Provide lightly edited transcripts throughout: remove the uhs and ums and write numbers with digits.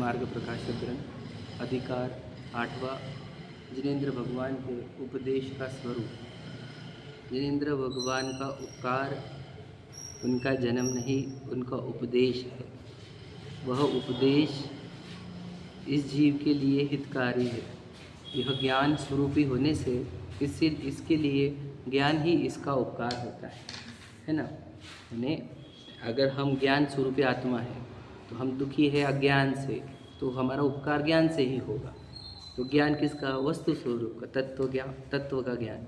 मार्ग प्रकाशक ग्रंथ अधिकार 8वां जिनेंद्र भगवान के उपदेश का स्वरूप। जिनेंद्र भगवान का उपकार उनका जन्म नहीं, उनका उपदेश है। वह उपदेश इस जीव के लिए हितकारी है। यह ज्ञान स्वरूपी होने से इसके लिए ज्ञान ही इसका उपकार होता है ना। यानी अगर हम ज्ञान स्वरूपी आत्मा है तो हम दुखी है अज्ञान से, तो हमारा उपकार ज्ञान से ही होगा। तो ज्ञान किसका? वस्तु स्वरूप का, तत्व का ज्ञान।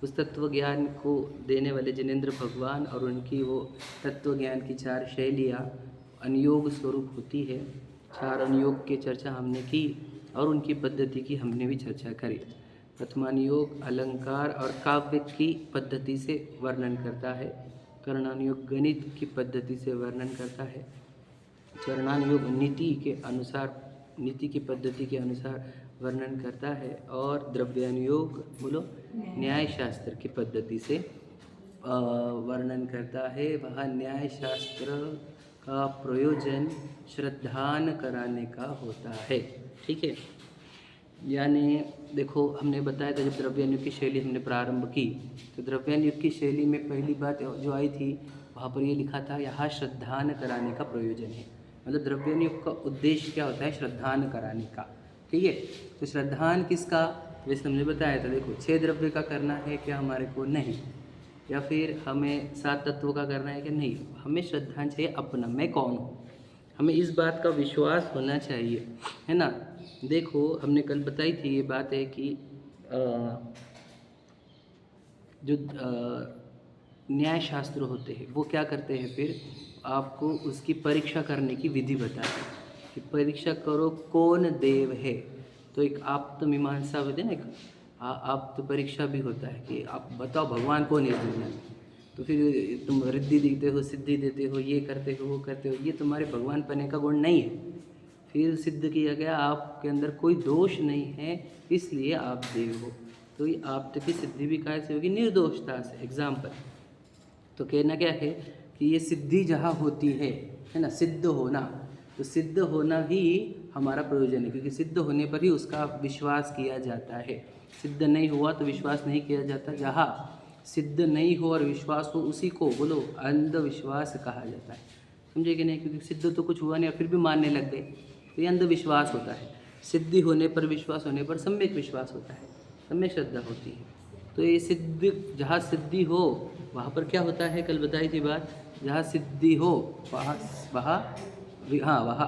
उस तत्व ज्ञान को देने वाले जिनेंद्र भगवान और उनकी वो तत्व ज्ञान की 4 शैलियाँ अनुयोग स्वरूप होती है। 4 अनुयोग की चर्चा हमने की और उनकी पद्धति की हमने भी चर्चा करी। प्रथमानुयोग अलंकार और काव्य की पद्धति से वर्णन करता है। करणानुयोग गणित की पद्धति से वर्णन करता है। चरणानुयोग नीति की पद्धति के अनुसार वर्णन करता है। और द्रव्यानुयोग न्याय शास्त्र की पद्धति से वर्णन करता है। वह न्याय शास्त्र का प्रयोजन श्रद्धान कराने का होता है। ठीक है, यानी देखो हमने बताया था जब द्रव्यानुयोग की शैली हमने प्रारंभ की तो द्रव्यानुयोग की शैली में पहली बात जो आई थी वहाँ पर ये लिखा था यहाँ श्रद्धान कराने का प्रयोजन है। मतलब द्रव्यानुयोग का उद्देश्य क्या होता है? श्रद्धान कराने का। ठीक है, तो श्रद्धान किसका? वैसे हमने बताया था, देखो 6 द्रव्य का करना है क्या हमारे को? नहीं। या फिर हमें 7 तत्वों का करना है कि नहीं? हमें श्रद्धान चाहिए अपना, मैं कौन हूँ, हमें इस बात का विश्वास होना चाहिए, है ना। देखो हमने कल बताई थी ये बात है कि जो न्याय शास्त्र होते हैं वो क्या करते हैं, फिर आपको उसकी परीक्षा करने की विधि बताते हैं कि परीक्षा करो कौन देव है। तो एक आप्तमीमांसा होती है ना, एक आप्त परीक्षा भी होता है कि आप बताओ भगवान कौन है इस दुनिया में। तो फिर तुम रिद्धि देते हो, सिद्धि देते हो, ये करते हो, वो करते हो, ये तुम्हारे भगवान पने का गुण नहीं है। फिर सिद्ध किया गया आपके अंदर कोई दोष नहीं है, इसलिए आप देव हो। तो ये आप की सिद्धि भी कैसे होगी? निर्दोषता से। एग्जाम्पल तो कहना क्या है कि ये सिद्धि जहाँ होती है ना, सिद्ध होना, तो सिद्ध होना ही हमारा प्रयोजन है, क्योंकि सिद्ध होने पर ही उसका विश्वास किया जाता है। सिद्ध नहीं हुआ तो विश्वास नहीं किया जाता। जहाँ सिद्ध नहीं हो और विश्वास हो उसी को बोलो अंधविश्वास कहा जाता है। समझे कि नहीं? क्योंकि सिद्ध तो कुछ हुआ नहीं और फिर भी मानने लग गए, तो ये अंधविश्वास होता है। सिद्धि होने पर, विश्वास होने पर सम्यक विश्वास होता है, सम्यक श्रद्धा होती है। तो ये सिद्धि, जहाँ सिद्धि हो वहाँ पर क्या होता है? कल बताई थी बात, जहाँ सिद्धि हो वहाँ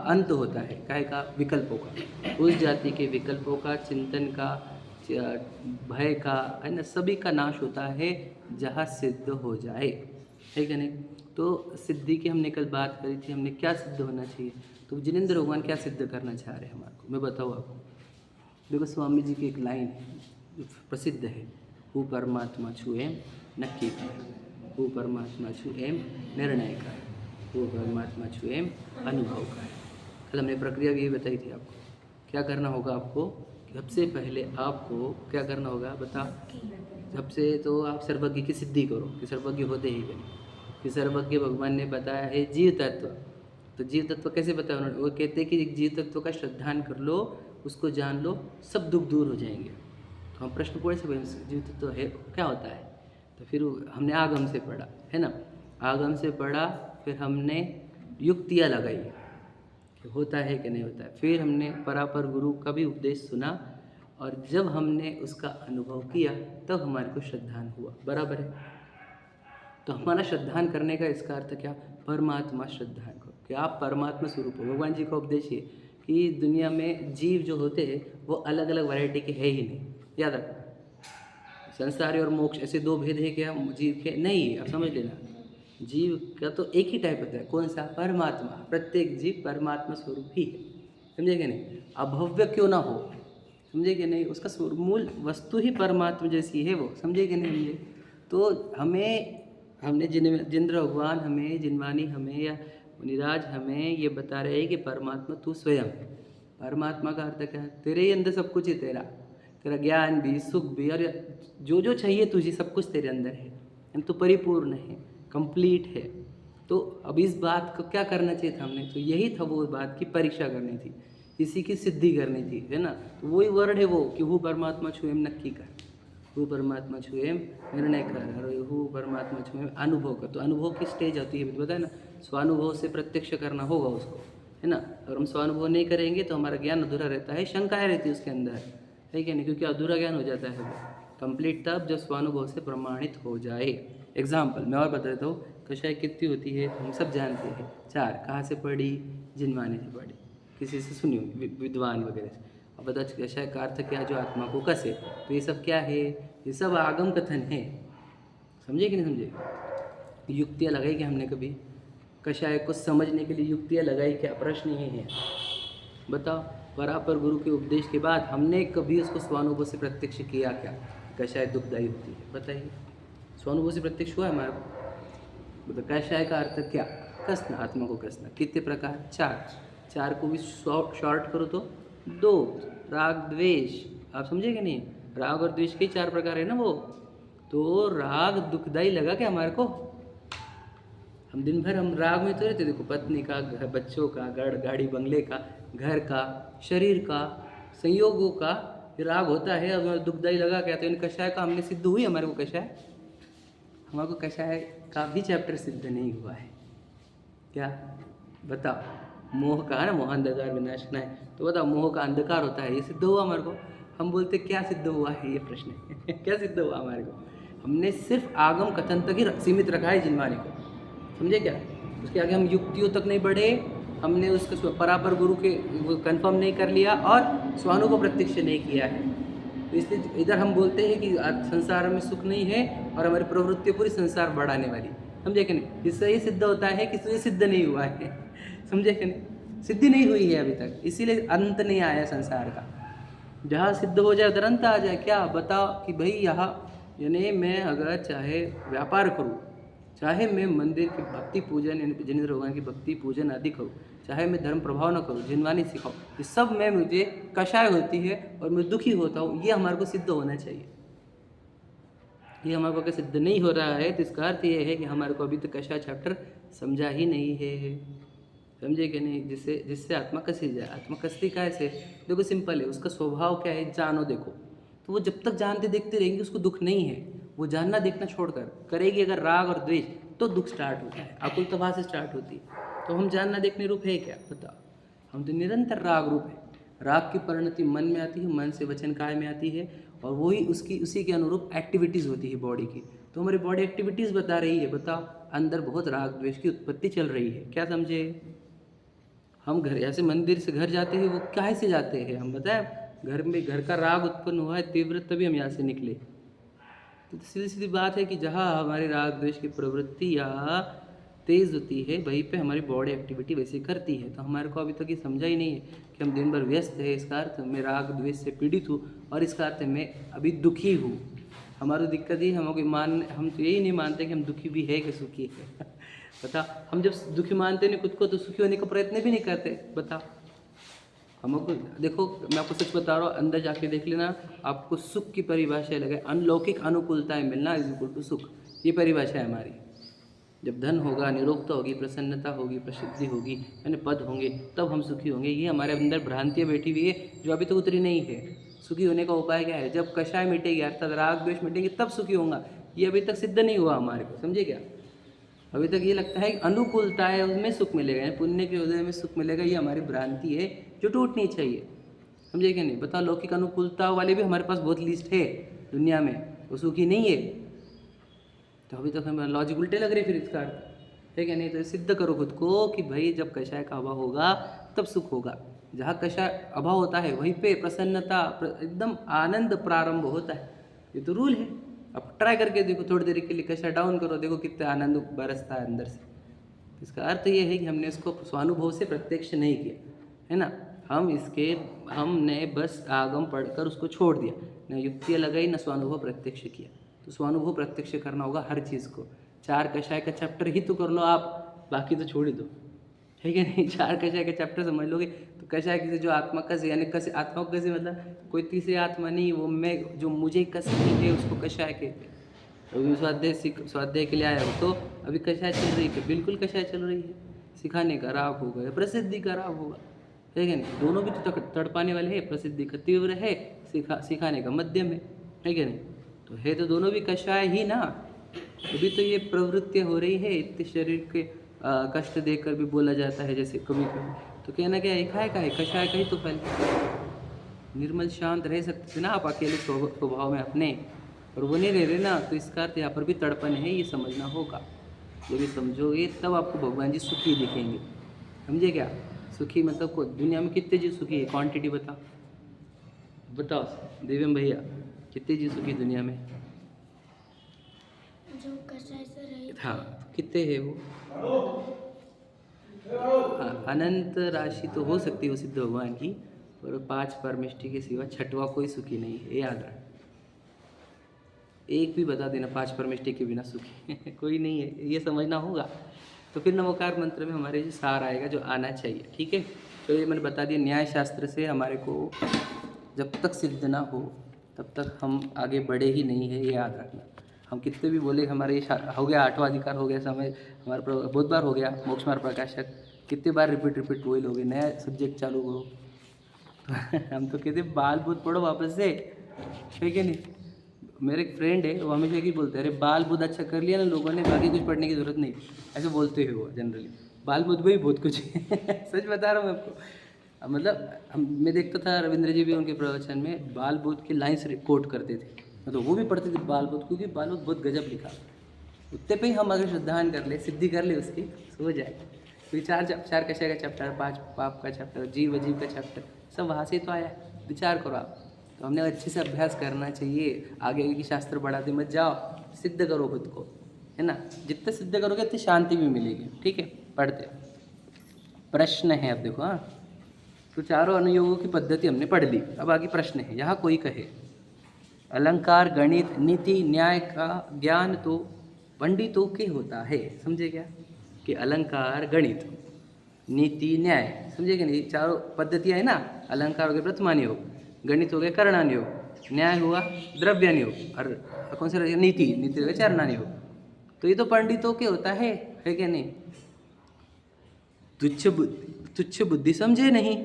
अंत होता है। काहे का? विकल्पों का, उस जाति के विकल्पों का, चिंतन का, भय का, है ना, सभी का नाश होता है जहाँ सिद्ध हो जाए, है कि नहीं। तो सिद्धि की हमने कल बात करी थी, हमने क्या सिद्ध होना चाहिए। तो जिनेंद्र भगवान क्या सिद्ध करना चाह रहे हैं हमारे को, मैं बताऊँ आपको। देखो स्वामी जी की एक लाइन है जो प्रसिद्ध है, हूँ परमात्मा छू एम नक्की कर, हूँ परमात्मा छू एम निर्णय कर, हूँ परमात्मा छू एम अनुभव कर। कल हमने प्रक्रिया भी बताई थी आपको। क्या करना होगा आपको? सबसे पहले आपको क्या करना होगा बता। सबसे तो आप सर्वज्ञ की सिद्धि करो कि सर्वज्ञ होते ही करें। कि सर्वज्ञ भगवान ने बताया है जीव तत्व। तो जीव तत्व कैसे बताया उन्होंने? वो कहते हैं कि जीव तत्व का श्रद्धान कर लो, उसको जान लो, सब दुख दूर हो जाएंगे। तो हम प्रश्न पूछे से जीव तत्व है क्या होता है? तो फिर हमने आगम से पढ़ा, है ना, आगम से पढ़ा, फिर हमने युक्तियाँ लगाई कि होता है कि नहीं होता है। फिर हमने परापर गुरु का भी उपदेश सुना, और जब हमने उसका अनुभव किया तब हमारे को श्रद्धान हुआ। बराबर है। तो हमारा श्रद्धान करने का इसका अर्थ क्या? परमात्मा श्रद्धान करो कि आप परमात्मा स्वरूप हो। भगवान जी का उपदेश है कि दुनिया में जीव जो होते हैं वो अलग अलग वैरायटी के है ही नहीं। याद रखना, संसारी और मोक्ष ऐसे 2 भेद है क्या जीव के? नहीं, आप समझ लेना। जीव का तो एक ही टाइप होता है। कौन सा? परमात्मा। प्रत्येक जीव परमात्मा स्वरूप ही है। समझे कि नहीं? अभव्य क्यों ना हो, समझे कि नहीं, उसका मूल वस्तु ही परमात्मा जैसी है वो। समझे कि नहीं? समझे? तो हमने जिनेंद्र भगवान हमें, जिनवानी हमें या मुनिराज हमें ये बता रहे हैं कि परमात्मा तू स्वयं है। परमात्मा का अर्थ क्या है? तेरे ही अंदर सब कुछ है। तेरा ज्ञान भी, सुख भी, और जो जो चाहिए तुझे सब कुछ तेरे अंदर है। तो परिपूर्ण है, कंप्लीट है। तो अब इस बात को क्या करना चाहिए था हमने? तो यही था वो बात की परीक्षा करनी थी इसी की सिद्धि करनी थी, है ना। तो वही वर्ड है वो कि हु परमात्मा छुएम नक्की कर, हु परमात्मा छुएम निर्णय कर, और हु परमात्मा छुएम अनुभव कर। तो अनुभव की स्टेज होती है बताया ना, स्वानुभव से प्रत्यक्ष करना होगा उसको, है ना। अगर हम स्वानुभव नहीं करेंगे तो हमारा ज्ञान अधूरा रहता है, शंकाएँ रहती है उसके अंदर, है क्या नहीं, क्योंकि अधूरा ज्ञान हो जाता है वो कंप्लीट तब जब स्वानुभव से प्रमाणित हो जाए। एग्जाम्पल मैं और बता देता हूँ, कषाय कितनी होती है हम सब जानते हैं, 4। कहाँ से पढ़ी? जिनवानी से पढ़ी, किसी से सुनी होगी, विद्वान वगैरह से। अब बता कषाय का अर्थ क्या? जो आत्मा को कसे। तो ये सब क्या है? ये सब आगम कथन है, समझे कि नहीं समझे? युक्तियाँ लगाई क्या हमने कभी? कषाय को समझने के लिए युक्तियाँ लगाई क्या? प्रश्न ये है, बताओ। परापर गुरु के उपदेश के बाद हमने कभी उसको स्वानुभव से प्रत्यक्ष किया क्या? कषाय दुखदायी होती है, बताइए। स्वानुभव से प्रत्यक्ष हुआ है हमारा? मतलब कषाय का अर्थ क्या? कसना, आत्मा को कसना। कितने प्रकार? 4 को भी शॉर्ट करो तो 2। राग द्वेष, आप समझे कि नहीं? राग और द्वेष के 4 प्रकार है ना वो। तो राग दुखदायी लगा क्या हमारे को? हम दिन भर हम राग में तो रहते, देखो पत्नी का, बच्चों का, गाड़ी बंगले का, घर का, शरीर का, संयोगों का राग होता है। अब दुखदायी लगा क्या? तो इन कषाय का हमने सिद्ध हुई हमारे को कषाय? हमारे को कषाय का भी चैप्टर सिद्ध नहीं हुआ है क्या? बताओ। मोह का है ना, मोह अंधकार विनाशना है, तो बताओ मोह का अंधकार होता है, ये सिद्ध हुआ हमारे को? हम बोलते क्या सिद्ध हुआ है, ये प्रश्न है। क्या सिद्ध हुआ हमारे को? हमने सिर्फ आगम कथन तक ही सीमित रखा है जिनवानी को, समझे क्या? उसके आगे हम युक्तियों तक नहीं बढ़े, हमने उसके परापर गुरु के वो कंफर्म नहीं कर लिया और स्वानु को प्रत्यक्ष नहीं किया है। तो इसलिए इधर हम बोलते हैं कि संसार में सुख नहीं है और हमारी प्रवृत्ति पूरी संसार बढ़ाने वाली, समझे कि नहीं? इससे ये सिद्ध होता है कि ये सिद्ध नहीं हुआ है, समझे कि नहीं? सिद्धि नहीं हुई है अभी तक, इसीलिए अंत नहीं आया संसार का। जहाँ सिद्ध हो जाए उधर अंत आ जाए। क्या बताओ कि भाई यहाँ यानी मैं अगर चाहे व्यापार करूँ, चाहे मैं मंदिर की भक्ति पूजन यानी जिनेंद्र भगवान की भक्ति पूजन आदि करूँ, चाहे मैं धर्म प्रभाव न करूँ, जिनवानी सिखाऊँ, ये सब में मुझे कषाय होती है और मैं दुखी होता हूँ, ये हमारे को सिद्ध होना चाहिए। ये हमारे को सिद्ध नहीं हो रहा है, तो इसका अर्थ ये है कि हमारे को अभी तक कषाय चैप्टर समझा ही नहीं है, समझे कि नहीं? जिससे आत्मा कसी जाए। आत्मा कसती कैसे? देखो सिंपल है, उसका स्वभाव क्या है जानो देखो। तो वो जब तक जानते देखते रहेंगे उसको दुख नहीं है, वो जानना देखना छोड़कर करेगी अगर राग और द्वेष तो दुख स्टार्ट होता है, आकुलता वहाँ से स्टार्ट होती है। तो हम जानना देखने रूप है क्या? बताओ। हम तो निरंतर राग रूप है। राग की परिणति मन में आती है, मन से वचन काय में आती है, और वही उसी के अनुरूप एक्टिविटीज़ होती है बॉडी की। तो हमारी बॉडी एक्टिविटीज़ बता रही है, बताओ अंदर बहुत राग द्वेष की उत्पत्ति चल रही है, क्या समझे? हम घर ऐसे मंदिर से घर जाते हैं, वो काहे से जाते हैं हम बताएं? घर का राग उत्पन्न हुआ है तीव्र, तभी हम यहाँ से निकले। तो सीधी सीधी बात है कि जहाँ हमारी राग द्वेष की प्रवृत्तियाँ तेज़ होती है वहीं पे हमारी बॉडी एक्टिविटी वैसे करती है। तो हमारे को अभी तक ये समझा ही नहीं है कि हम दिन भर व्यस्त है, इसका अर्थ मैं राग द्वेष से पीड़ित हूँ और इसका अर्थ मैं अभी दुखी हूँ। हमारी दिक्कत ही हम तो यही नहीं मानते कि हम दुखी भी है कि सुखी है। बता, हम जब दुखी मानते नहीं खुद को तो सुखी होने का प्रयत्न भी नहीं करते। बता, हमको देखो, मैं आपको सच बता रहा हूँ, अंदर जाके देख लेना, आपको सुख की परिभाषा लगे, अनलौकिक अनुकूलताएं मिलना इज इक्वल टू सुख। ये परिभाषा है हमारी। जब धन होगा, निरोगता होगी, प्रसन्नता होगी, प्रसिद्धि होगी, यानी पद होंगे, तब हम सुखी होंगे। ये हमारे अंदर भ्रांतियाँ बैठी हुई है जो अभी तक उतरी नहीं है। सुखी होने का उपाय क्या है? जब कषाय मिटेगी अर्थात राग द्वेष मिटेंगे तब सुखी होगा। ये अभी तक सिद्ध नहीं हुआ हमारे को, समझे क्या? अभी तक ये लगता है कि अनुकूलता है उसमें सुख मिलेगा, पुण्य के उदय में सुख मिलेगा। ये हमारी भ्रांति है जो टूटनी चाहिए, समझे कि नहीं? बताओ, लौकिक अनुकूलता वाले भी हमारे पास बहुत लिस्ट है दुनिया में, वो सुखी नहीं है। तो अभी तक हमें लॉजिक उल्टे लग रहे फिर इसका अर्थ है क्या नहीं? तो सिद्ध करो खुद को कि भाई जब कषाय का अभाव होगा तब सुख होगा। जहाँ कषाय अभाव होता है वहीं पे प्रसन्नता, एकदम आनंद प्रारंभ होता है। ये तो रूल है। अब ट्राई करके देखो, थोड़ी देर के लिए कषाय डाउन करो, देखो कितना आनंद बरसता है अंदर से। इसका अर्थ ये है कि हमने इसको स्वानुभव से प्रत्यक्ष नहीं किया, है ना। हमने बस आगम पढ़कर उसको छोड़ दिया, न युक्तियाँ लगाई, न स्वानुभव प्रत्यक्ष किया। तो स्वानुभव प्रत्यक्ष करना होगा हर चीज़ को। 4 कषाय का चैप्टर ही तो कर लो आप, बाकी तो छोड़ ही दो, है क्या नहीं? 4 कषाय का चैप्टर समझ लोगे तो कषाय किसी जो आत्मा कस, यानी कस आत्मा को कैसे, मतलब कोई तीसरी आत्मा नहीं, वो मैं जो मुझे कस नहीं है उसको कषाय कहते हैं। अभी स्वाध्याय के लिए आया हो तो अभी कषाय चल रही है, बिल्कुल कषाय चल रही है। सिखाने का राग होगा, प्रसिद्धि का राग होगा, है कि नहीं? दोनों भी तो तड़पाने वाले हैं, प्रसिद्धि का तीव्र है, सिखाने का मध्यम है कि नहीं? तो है तो दोनों भी कषाय ही ना। अभी तो ये प्रवृत्तियाँ हो रही है, इतने शरीर के कष्ट देकर भी बोला जाता है जैसे कभी कभी, तो कहना क्या एकाएक का है, कषाय का ही तो फल। निर्मल शांत रह सकते थे ना आप अकेले स्वभाव में अपने, और वो नहीं रह रहे ना, तो इसका अर्थ यहाँ पर भी तड़पन है, ये समझना होगा। जब ये समझोगे तब आपको भगवान जी सुखी दिखेंगे। समझे क्या? सुखी मतलब को दुनिया में कितने जीव सुखी है, क्वांटिटी बताओ बताओ देवेम भैया, कितने जीव सुखी दुनिया में? जो कषाय से रहित है। हाँ, कितने हैं वो? हाँ, अनंत राशि तो हो सकती है सिद्ध भगवान की, पर 5 परमेष्टि के सिवा छठवा कोई सुखी नहीं है, याद रख। एक भी बता देना 5 परमेष्टि के बिना सुखी कोई नहीं है, ये समझना होगा। तो फिर नमोकार मंत्र में हमारे जो सार आएगा, जो आना चाहिए, ठीक है। तो ये मैंने बता दिया, न्याय शास्त्र से हमारे को जब तक सिद्ध ना हो तब तक हम आगे बढ़े ही नहीं है, ये याद रखना। हम कितने भी बोले हमारे ये हो गया, 8वां अधिकार हो गया, समय हमारे बहुत बार हो गया, मोक्ष मार्ग प्रकाशक, कितने बार रिपीट वही लोगे, नया सब्जेक्ट चालू करो हम तो कहते बाल बुद्ध पढ़ो वापस से, है कि नहीं? मेरे एक फ्रेंड है, वो हमेशा ही बोलते हैं, अरे बाल बुद्ध अच्छा कर लिया ना लोगों ने, बाकी कुछ पढ़ने की जरूरत नहीं, ऐसे बोलते हैं वो जनरली। बाल बुद्ध भी बहुत कुछ है सच बता रहा हूँ मैं आपको। मतलब मैं देखता था रविंद्र जी भी उनके प्रवचन में बाल बुद्ध की लाइन्स कोट करते थे, मतलब वो भी पढ़ते थे बाल बुद्ध, क्योंकि बाल बुद्ध बहुत गजब लिखा। उतने पे ही हम अगर श्रद्धान कर ले, सिद्धि कर ले उसकी, तो हो जाए। क्योंकि 4 कषाय का चैप्टर, 5 पाप का चैप्टर, जीव अजीव का चैप्टर, सब वहाँ से तो आया। विचार करो आप। तो हमने अच्छे से अभ्यास करना चाहिए, आगे की शास्त्र बढ़ाते मत जाओ, सिद्ध करो खुद को, है ना? जितने सिद्ध करोगे उतनी शांति भी मिलेगी, ठीक है। पढ़ते प्रश्न है, अब देखो। हाँ, तो चारों अनुयोगों की पद्धति हमने पढ़ ली, अब आगे प्रश्न है। यहाँ कोई कहे अलंकार, गणित, नीति, न्याय का ज्ञान तो पंडितों के होता है, समझे क्या? कि अलंकार, गणित, नीति, न्याय, समझे कि नहीं? चारों पद्धतियाँ है ना। अलंकार हो गया प्रथमान योग, गणित हो गया करणान योग, न्याय हुआ द्रव्यान योग, और कौन सा नीति हो गया चरणान योग। तो ये तो पंडितों के होता है कि नहीं? तुच्छ बुद्धि समझे नहीं,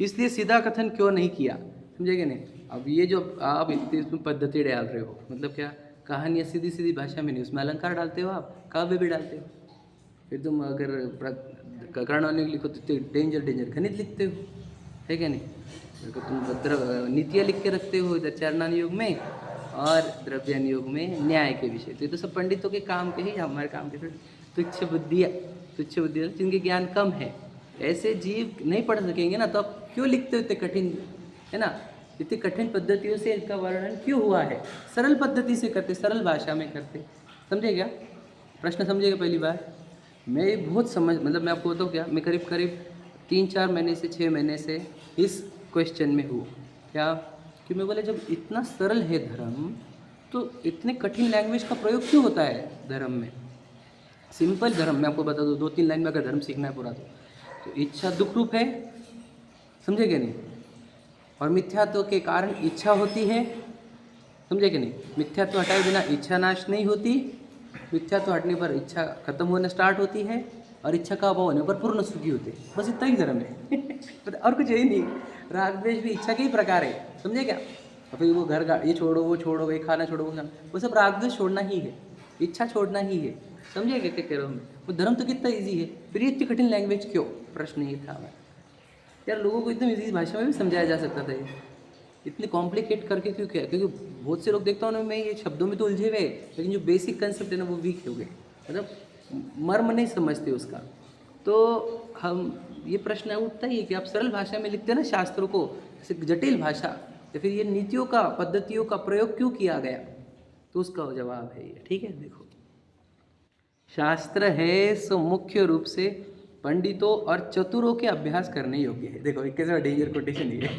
इसलिए सीधा कथन क्यों नहीं किया, समझे कि नहीं? अब ये जो आप इतनी इसमें पद्धति डाल रहे हो, मतलब क्या? कहानियाँ सीधी सीधी भाषा में नहीं, उसमें अलंकार डालते हो, आप काव्य भी डालते हो। फिर तुम अगर कर्णान लिखो तो डेंजर गणित लिखते हो, है क्या नहीं? अगर तुम नीतियाँ लिख के रखते हो इधर चरणान योग में और द्रव्यान योग में न्याय के विषय, तो ये तो सब पंडितों के काम के ही, हमारे काम के। फिर तुच्छ बुद्धि जिनके ज्ञान कम है, ऐसे जीव नहीं पढ़ सकेंगे ना, तो आप क्यों लिखते हो इतने कठिन, है ना? इतनी कठिन पद्धतियों से इनका वर्णन क्यों हुआ है? सरल पद्धति से करते, सरल भाषा में करते, समझे क्या? प्रश्न समझेगा पहली बार। मैं बहुत मतलब मैं आपको बताऊँ क्या, मैं करीब 3-4 महीने से 6 महीने से इस क्वेश्चन में हूँ। क्या कि मैं बोले, जब इतना सरल है धर्म, तो इतने कठिन लैंग्वेज का प्रयोग क्यों होता है धर्म में? सिंपल धर्म, मैं आपको बता दूँ 2-3 लाइन में अगर धर्म सीखना है पूरा, तो इच्छा दुख रूप है, समझे क्या नहीं? और मिथ्यात्व के कारण इच्छा होती है, समझे कि नहीं? मिथ्यात्व हटाए बिना इच्छा नाश नहीं होती, मिथ्यात्व हटने पर इच्छा खत्म होना स्टार्ट होती है, और इच्छा का अभाव होने पर पूर्ण सुखी होते हैं। बस इतना ही धर्म है और कुछ है नहीं। राग द्वेष भी इच्छा के ही प्रकार है, समझे क्या? और फिर वो ये छोड़ो, वो छोड़ो, ये खाना छोड़ो, वो खाना, वो सब राग द्वेष छोड़ना ही है, इच्छा छोड़ना ही है, समझे क्या कह रहा हूँ मैं? वो धर्म तो कितना ईजी है, फिर ये इतनी कठिन लैंग्वेज क्यों? प्रश्न ये था हमारा। यार लोगों को एकदम ईजी भाषा में भी समझाया जा सकता था, ये इतने कॉम्प्लिकेट करके क्यों किया? क्योंकि बहुत से लोग देखता हूँ ना, मैं ये शब्दों में तो उलझे हुए, लेकिन जो बेसिक कंसेप्ट है ना वो वीक हो गए, मतलब मर्म नहीं समझते उसका। तो हम ये प्रश्न उठता ही है कि आप सरल भाषा में लिखते हैं ना शास्त्रों को, ऐसे जटिल भाषा, या फिर ये नीतियों का, पद्धतियों का प्रयोग क्यों किया गया? तो उसका जवाब है ये, ठीक है। देखो, शास्त्र है सो मुख्य रूप से पंडितों और चतुरों के अभ्यास करने योग्य है। देखो एक कैसा डेंजर कोटेशन है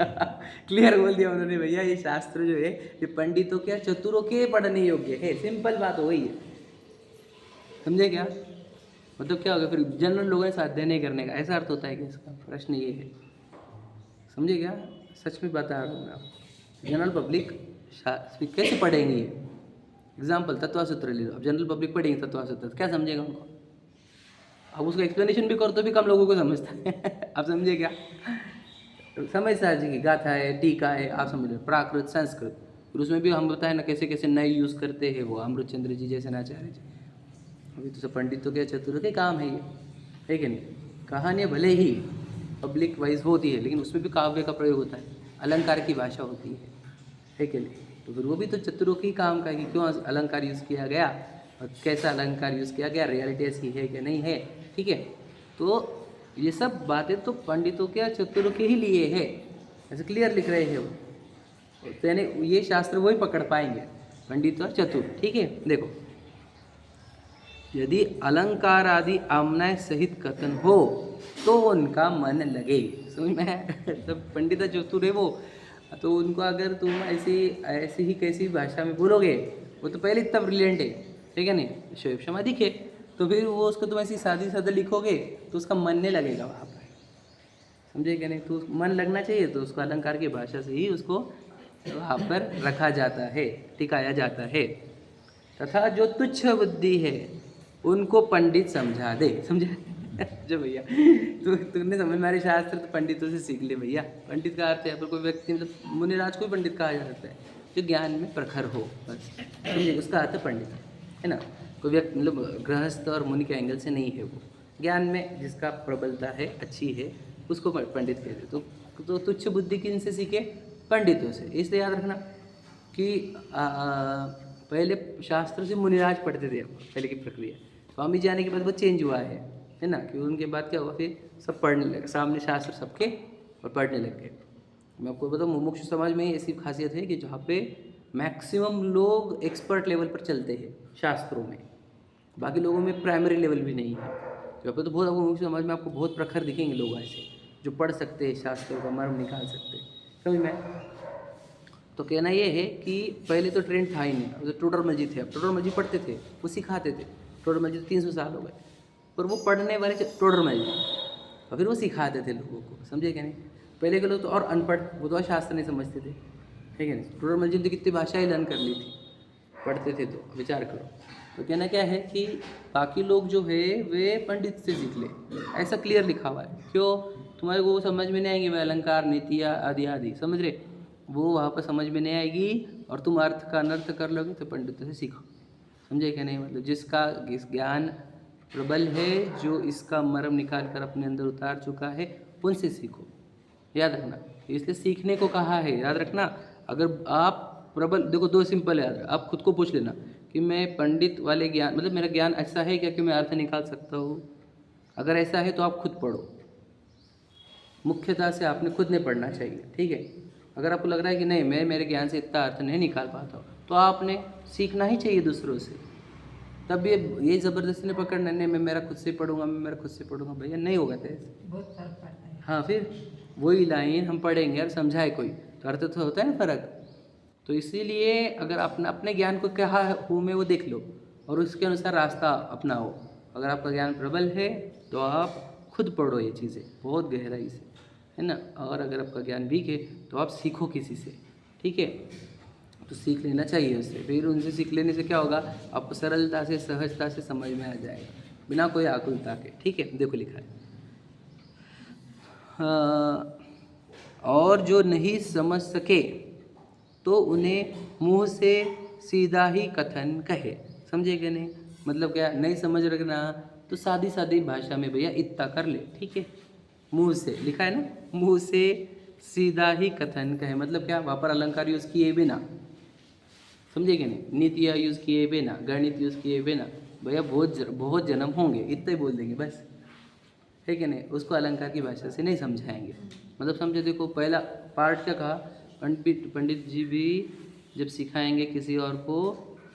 क्लियर बोल दिया उन्होंने, भैया ये शास्त्र जो है ये पंडितों के और चतुरों के पढ़ने योग्य है। सिंपल बात वही है, समझे क्या? मतलब क्या होगा फिर? जनरल लोगों ने साध्य नहीं करने का, ऐसा अर्थ होता है कि इसका प्रश्न ये है, समझे क्या? सच में बता रहा हूँ मैं आपको। जनरल पब्लिक कैसे पढ़ेंगे ये? एग्जाम्पल तत्वासूत्र ले लो, अब जनरल पब्लिक पढ़ेंगे तत्वासूत्र, क्या समझेगा उनको? अब उसका एक्सप्लेनेशन भी करो तो भी कम लोगों को समझता है आप समझे क्या? समझदार जी की गाथा है, टीका है, आप समझ लो, प्राकृत, संस्कृत, फिर उसमें भी हम बताए ना कैसे कैसे नए यूज़ करते हैं वो अमृतचंद्र जी जैसे आचार्य जी। अभी तो सब पंडितों के चतुरों के काम है ये, है कि नहीं। कहानियाँ भले ही पब्लिक वाइज होती है लेकिन उसमें भी काव्य का प्रयोग होता है, अलंकार की भाषा होती है कि नहीं। तो फिर वो भी तो चतुरों के ही काम का है कि क्यों अलंकार यूज़ किया गया और कैसा अलंकार यूज़ किया गया, रियलिटी ऐसी है कि नहीं है, ठीक है। तो ये सब बातें तो पंडितों के चतुरों के ही लिए है, ऐसे क्लियर लिख रहे हैं वो। तो यानी ये शास्त्र वही पकड़ पाएंगे, पंडित और चतुर, ठीक है। देखो, यदि अलंकार आदि आमनाय सहित कथन हो तो उनका मन लगे। समझ में सब पंडित चतुर है वो, तो उनको अगर तुम ऐसी ही कैसी भाषा में बोलोगे, वो तो पहले इतना ब्रिलियंट है, ठीक है नहीं, शोएब समाधिक है, तो फिर वो उसको तुम ऐसी सादी सादा लिखोगे तो उसका मन नहीं लगेगा वहाँ पर, समझे क्या नहीं। तो मन लगना चाहिए, तो उसको अलंकार की भाषा से ही उसको वहाँ पर रखा जाता है, टिकाया जाता है। तथा जो तुच्छ बुद्धि है उनको पंडित समझा दे, समझे जो भैया तुमने समझ मेरे शास्त्र तो पंडितों से सीख ले भैया। पंडित का अर्थ है पर कोई व्यक्ति, मतलब मुनिराज को भी पंडित कहा जाता है जो ज्ञान में प्रखर हो, बस समझे, उसका अर्थ पंडित है ना। कोई व्यक्ति मतलब गृहस्थ और मुनि के एंगल से नहीं है, वो ज्ञान में जिसका प्रबलता है, अच्छी है, उसको पंडित कहते। तो तुच्छ बुद्धि किन से सीखे, पंडितों से। इसलिए याद रखना कि पहले शास्त्र से मुनिराज पढ़ते थे, पहले की प्रक्रिया, स्वामी जी आने के बाद वो चेंज हुआ है ना, कि उनके बाद क्या हुआ, फिर सब पढ़ने लगे, सामने शास्त्र सबके और पढ़ने लग गए। मैं आपको बताऊँ, मुमुक्षु समाज में ऐसी खासियत है कि जहाँ पे मैक्सिमम लोग एक्सपर्ट लेवल पर चलते हैं शास्त्रों में, बाकी लोगों में प्राइमरी लेवल भी नहीं है। जहाँ पे तो बहुत, मुमुक्षु समाज में आपको बहुत प्रखर दिखेंगे लोग ऐसे जो पढ़ सकते हैं, शास्त्रों का मर्म निकाल सकते हैं, समझ में। तो कहना ये है कि पहले तो ट्रेंड था ही नहीं, तो टोडरमल जी थे, अब टोडरमल जी पढ़ते थे, वो सिखाते थे। टोडरमल जी 300 साल हो गए, पर वो पढ़ने वाले टोडरमल जी, और फिर वो सिखाते थे लोगों को, समझे क्या नहीं। पहले के लोग तो और अनपढ़, वो तो और शास्त्र नहीं समझते थे, ठीक है नहीं। टोडरमल जी ने कितनी भाषाएं लर्न कर ली थी, पढ़ते थे, तो विचार करो। तो कहना क्या है कि बाकी लोग जो है वे पंडित से सीख ले, ऐसा क्लियर लिखा हुआ है। क्यों, तुम्हारे को वो समझ में नहीं आएंगे, मैं अलंकार, नीतियाँ आदि आदि, समझ रहे, वो वहाँ पर समझ में नहीं आएगी, और तुम अर्थ का अनर्थ कर लोगे, तो पंडितों से सीखो, समझे क्या नहीं। मतलब जिसका ज्ञान प्रबल है, जो इसका मर्म निकाल कर अपने अंदर उतार चुका है, उनसे सीखो, याद रखना। इसलिए सीखने को कहा है, याद रखना। अगर आप प्रबल, देखो दो सिंपल याद रख, आप खुद को पूछ लेना कि मैं पंडित वाले ज्ञान, मतलब मेरा ज्ञान ऐसा है क्या कि मैं अर्थ निकाल सकता हूँ। अगर ऐसा है तो आप खुद पढ़ो, मुख्यतः से आपने खुद नहीं पढ़ना चाहिए, ठीक है। अगर आपको लग रहा है कि नहीं, मैं मेरे ज्ञान से इतना अर्थ नहीं निकाल पाता हूँ, तो आपने सीखना ही चाहिए दूसरों से। तब ये ज़बरदस्ती ने पकड़ना, नहीं मैं मेरा खुद से पढ़ूंगा, मैं मेरा खुद से पढ़ूंगा, भैया नहीं होगा तेरे, बहुत फर्क पड़ता है। हाँ, फिर वही लाइन हम पढ़ेंगे और समझाए कोई, तो अर्थ तो होता है ना फ़र्क। तो इसीलिए अगर अपने ज्ञान को क्या हूँ मैं वो देख लो और उसके अनुसार रास्ता अपनाओ। अगर आपका ज्ञान प्रबल है तो आप खुद पढ़ो ये चीज़ें बहुत गहराई से, है ना। और अगर आपका ज्ञान वीक है तो आप सीखो किसी से, ठीक है। तो सीख लेना चाहिए उससे, फिर उनसे सीख लेने से क्या होगा, आपको सरलता से, सहजता से समझ में आ जाएगा, बिना कोई आकुलता के, ठीक है। देखो लिखा है, और जो नहीं समझ सके तो उन्हें मुंह से सीधा ही कथन कहे, समझे क्या नहीं। मतलब क्या, नहीं समझ रखना तो सादी सादी भाषा में भैया इतना कर ले, ठीक है। मुंह से लिखा है ना, मुंह से सीधा ही कथन कहे, मतलब क्या, वहाँ पर अलंकार यूज़ किए बिना, समझे क्या नहीं, नीतियाँ यूज़ किए बिना, गणित यूज़ किए बिना, भैया बहुत जन्म होंगे, इतना ही बोल देंगे बस, है कि नहीं। उसको अलंकार की भाषा से नहीं समझाएंगे। मतलब समझो, देखो पहला पार्ट क्या कहा, पंडित जी भी जब सिखाएंगे किसी और को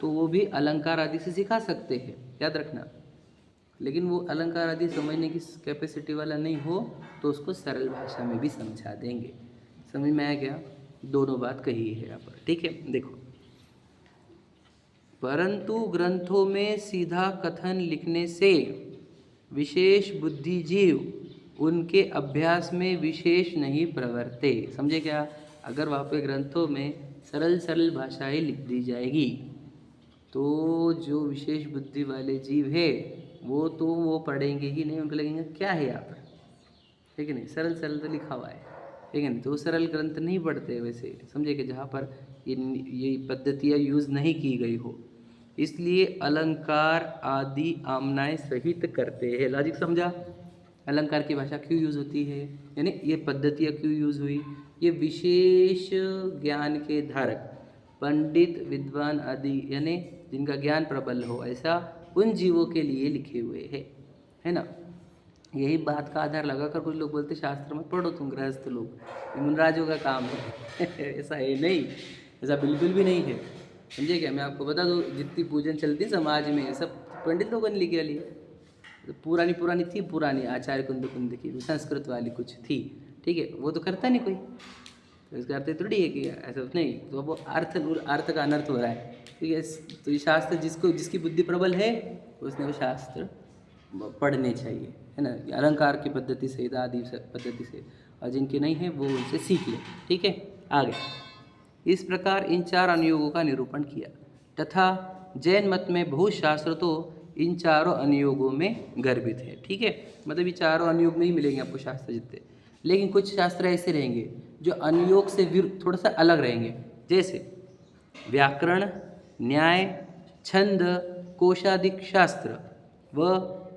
तो वो भी अलंकार आदि से सिखा सकते हैं, याद रखना। लेकिन वो अलंकार आदि समझने की कैपेसिटी वाला नहीं हो तो उसको सरल भाषा में भी समझा देंगे। समझ में आ गया, दोनों बात कही है यहाँ पर, ठीक है। देखो, परंतु ग्रंथों में सीधा कथन लिखने से विशेष बुद्धिजीव उनके अभ्यास में विशेष नहीं प्रवर्ते, समझे क्या। अगर वहाँ पे ग्रंथों में सरल सरल भाषाएं लिख दी जाएगी तो जो विशेष बुद्धि वाले जीव है तो वो पढ़ेंगे ही नहीं, उनको लगेंगे क्या है यहाँ पर, ठीक है नहीं, सरल सरल तो लिखा हुआ है, ठीक है ना। तो सरल ग्रंथ नहीं पढ़ते वैसे, समझे कि जहाँ पर ये पद्धतियाँ यूज़ नहीं की गई हो, इसलिए अलंकार आदि आमनाएं सहित करते हैं। लॉजिक समझा? अलंकार की भाषा क्यों यूज़ होती है, यानी ये पद्धतियाँ क्यों यूज़ हुई? ये विशेष ज्ञान के धारक पंडित विद्वान आदि यानी जिनका ज्ञान प्रबल हो ऐसा उन जीवों के लिए लिखे हुए हैं, है ना। यही बात का आधार लगाकर कुछ लोग बोलते शास्त्र मत पढ़ो तुम गृहस्थ लोग, ये मुनराजों का काम है। ऐसा है नहीं, ऐसा बिल्कुल भी नहीं है, समझे क्या। मैं आपको बता दूँ, जितनी पूजन चलती है समाज में सब पंडित लोगों ने लिखे लिए। तो पुरानी थी, पुरानी आचार्य कुंद की संस्कृत वाली कुछ थी, ठीक है, वो तो करता नहीं कोई, तो इसका अर्थ थोड़ी है कि ऐसा नहीं, तो वो अर्थ का अनर्थ हो रहा है, ठीक है। तो ये शास्त्र जिसकी बुद्धि प्रबल है उसने वो शास्त्र पढ़ने चाहिए, है ना, अलंकार की पद्धति से, आदि पद्धति से, और जिनके नहीं है वो उनसे सीख ले, ठीक है। आगे इस प्रकार इन 4 अनुयोगों का निरूपण किया तथा जैन मत में बहुत शास्त्र तो इन चारों अनुयोगों में गर्भित है, ठीक है। मतलब ये चारों अनुयोग में ही मिलेंगे आपको शास्त्र जितने, लेकिन कुछ शास्त्र ऐसे रहेंगे जो अनुयोग से थोड़ा सा अलग रहेंगे, जैसे व्याकरण, न्याय, छंद, कोशादिक शास्त्र व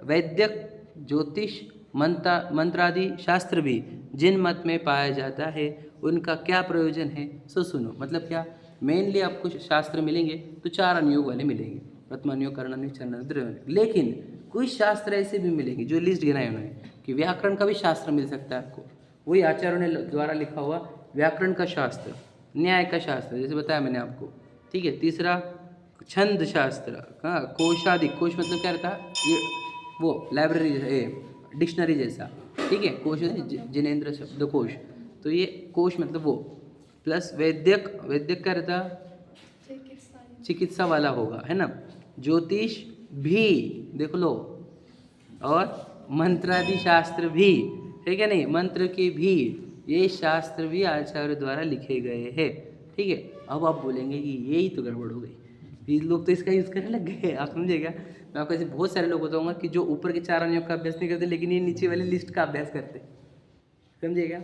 वैद्यक, ज्योतिष, मंत्रादि शास्त्र भी जिन मत में पाया जाता है उनका क्या प्रयोजन है सो सुनो। मतलब क्या, मेनली आपको शास्त्र मिलेंगे तो 4 अनुयोग वाले मिलेंगे, प्रथम अनुयोग, कर्ण अनुयोग, छंद अनुयोग, द्रव्य अनुयोग। लेकिन कुछ शास्त्र ऐसे भी मिलेंगे जो लिस्ट गिनाए उन्होंने कि व्याकरण का भी शास्त्र मिल सकता है आपको, वही आचार्यों ने द्वारा लिखा हुआ व्याकरण का शास्त्र, न्याय का शास्त्र जैसे बताया मैंने आपको, ठीक है। तीसरा छंद शास्त्र, हाँ, कोशादिक, कोश मतलब क्या रहता है, ये वो लाइब्रेरी डिक्शनरी जैसा, ठीक है, कोश जिनेंद्र शब्दकोश, तो ये कोश मतलब वो, प्लस वैद्यक क्या रहता, चिकित्सा वाला होगा, है ना। ज्योतिष भी देख लो, और मंत्रादि शास्त्र भी, ठीक है, नहीं मंत्र के भी, ये शास्त्र भी आचार्य द्वारा लिखे गए हैं, ठीक है। अब आप बोलेंगे कि यही तो गड़बड़ हो गई, ये लोग तो इसका यूज़ करने लग गए, आप समझेगा। मैं आपको ऐसे बहुत सारे लोग बताऊंगा कि जो ऊपर के 4 अनुयोग का अभ्यास नहीं करते, लेकिन ये नीचे वाली लिस्ट का अभ्यास करते, समझिएगा।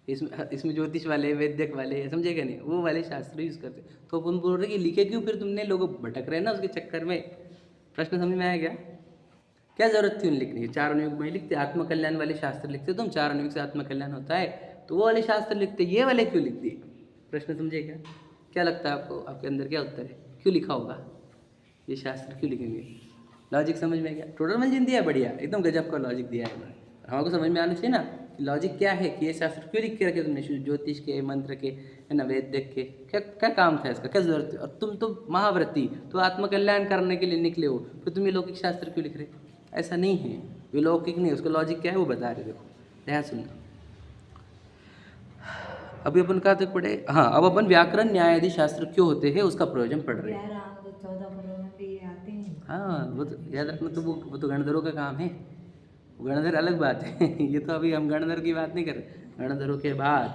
इसमें ज्योतिष वाले, वैद्यक वाले, समझेगा नहीं, वो वाले शास्त्र यूज़ करते। तो अपन बोल रहे कि लिखे क्यों फिर तुमने, लोग भटक रहे हैं ना उसके चक्कर में। प्रश्न समझ में आया क्या जरूरत थी उन लिखने की? 4 अनुयोग में लिखते, आत्मकल्याण वाले शास्त्र लिखते तुम, 4 अनुयोग से आत्मकल्याण होता है तो वो वाले शास्त्र लिखते, ये वाले क्यों लिख दिए? प्रश्न समझेगा। क्या लगता है आपको, आपके अंदर क्या उत्तर है, क्यों लिखा होगा ये शास्त्र, क्यों लिखेंगे? लॉजिक समझ में आ गया? टोटल मंजिल दिया है, बढ़िया, एकदम गजब का लॉजिक दिया है उन्होंने। हमको समझ में आना चाहिए ना कि लॉजिक क्या है, कि ये शास्त्र क्यों लिख के रखे तुमने, ज्योतिष के, मंत्र के, है ना, वैद्यक के, क्या काम था इसका, क्या जरूरत है? और तुम तो महाव्रती, तो आत्मकल्याण करने के लिए निकले हो, फिर तुम ये लौकिक शास्त्र क्यों लिख रहे? ऐसा नहीं है, ये लौकिक नहीं है, उसका लॉजिक क्या है वो बता रहे, देखो ध्यान सुनना। अभी अपन कहाँ तक पढ़े? हाँ, अब अपन व्याकरण, न्याय आदि शास्त्र क्यों होते हैं उसका प्रयोजन पढ़ रहे हैं। हाँ, वो तो याद रखना, तो वो तो गणधरों का काम है, गणधर अलग बात है। ये तो अभी हम गणधर की बात नहीं कर रहे, गणधरों के बाद,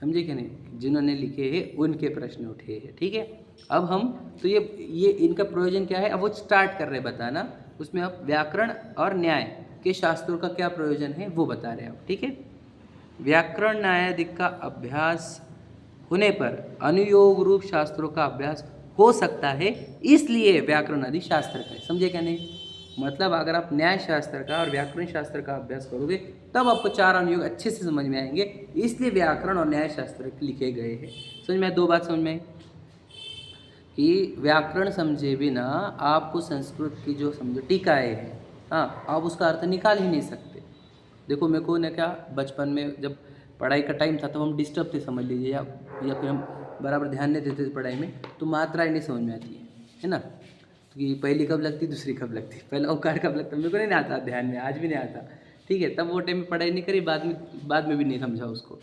समझे क्या नहीं, जिन्होंने लिखे हैं उनके प्रश्न उठे हैं, ठीक है। अब हम तो ये इनका प्रयोजन क्या है, अब वो स्टार्ट कर रहे बताना, उसमें अब व्याकरण और न्याय के शास्त्रों का क्या प्रयोजन है वो बता रहे हैं अब, ठीक है। व्याकरण न्यायादिक का अभ्यास होने पर अनुयोग रूप शास्त्रों का अभ्यास हो सकता है, इसलिए व्याकरण आदि शास्त्र का है, समझे क्या नहीं। मतलब अगर आप न्याय शास्त्र का और व्याकरण शास्त्र का अभ्यास करोगे तब आपको 4 अनुयोग अच्छे से समझ में आएंगे, इसलिए व्याकरण और न्याय शास्त्र लिखे गए हैं। समझ में 2 बात समझ में कि व्याकरण समझे बिना आपको संस्कृत की जो समझो टीकाएँ हैं, हाँ, आप उसका अर्थ निकाल ही नहीं सकते। देखो मेरे को ना क्या, बचपन में जब पढ़ाई का टाइम था तब हम डिस्टर्ब थे समझ लीजिए, या फिर हम बराबर ध्यान नहीं देते थे पढ़ाई में, तो मात्राएं नहीं समझ में आती है ना, कि पहली कब लगती, दूसरी कब लगती, पहला औकार कब लगता, मेरे को नहीं आता ध्यान में, आज भी नहीं आता, ठीक है। तब वो टाइम में पढ़ाई नहीं करी, बाद में भी नहीं समझा उसको।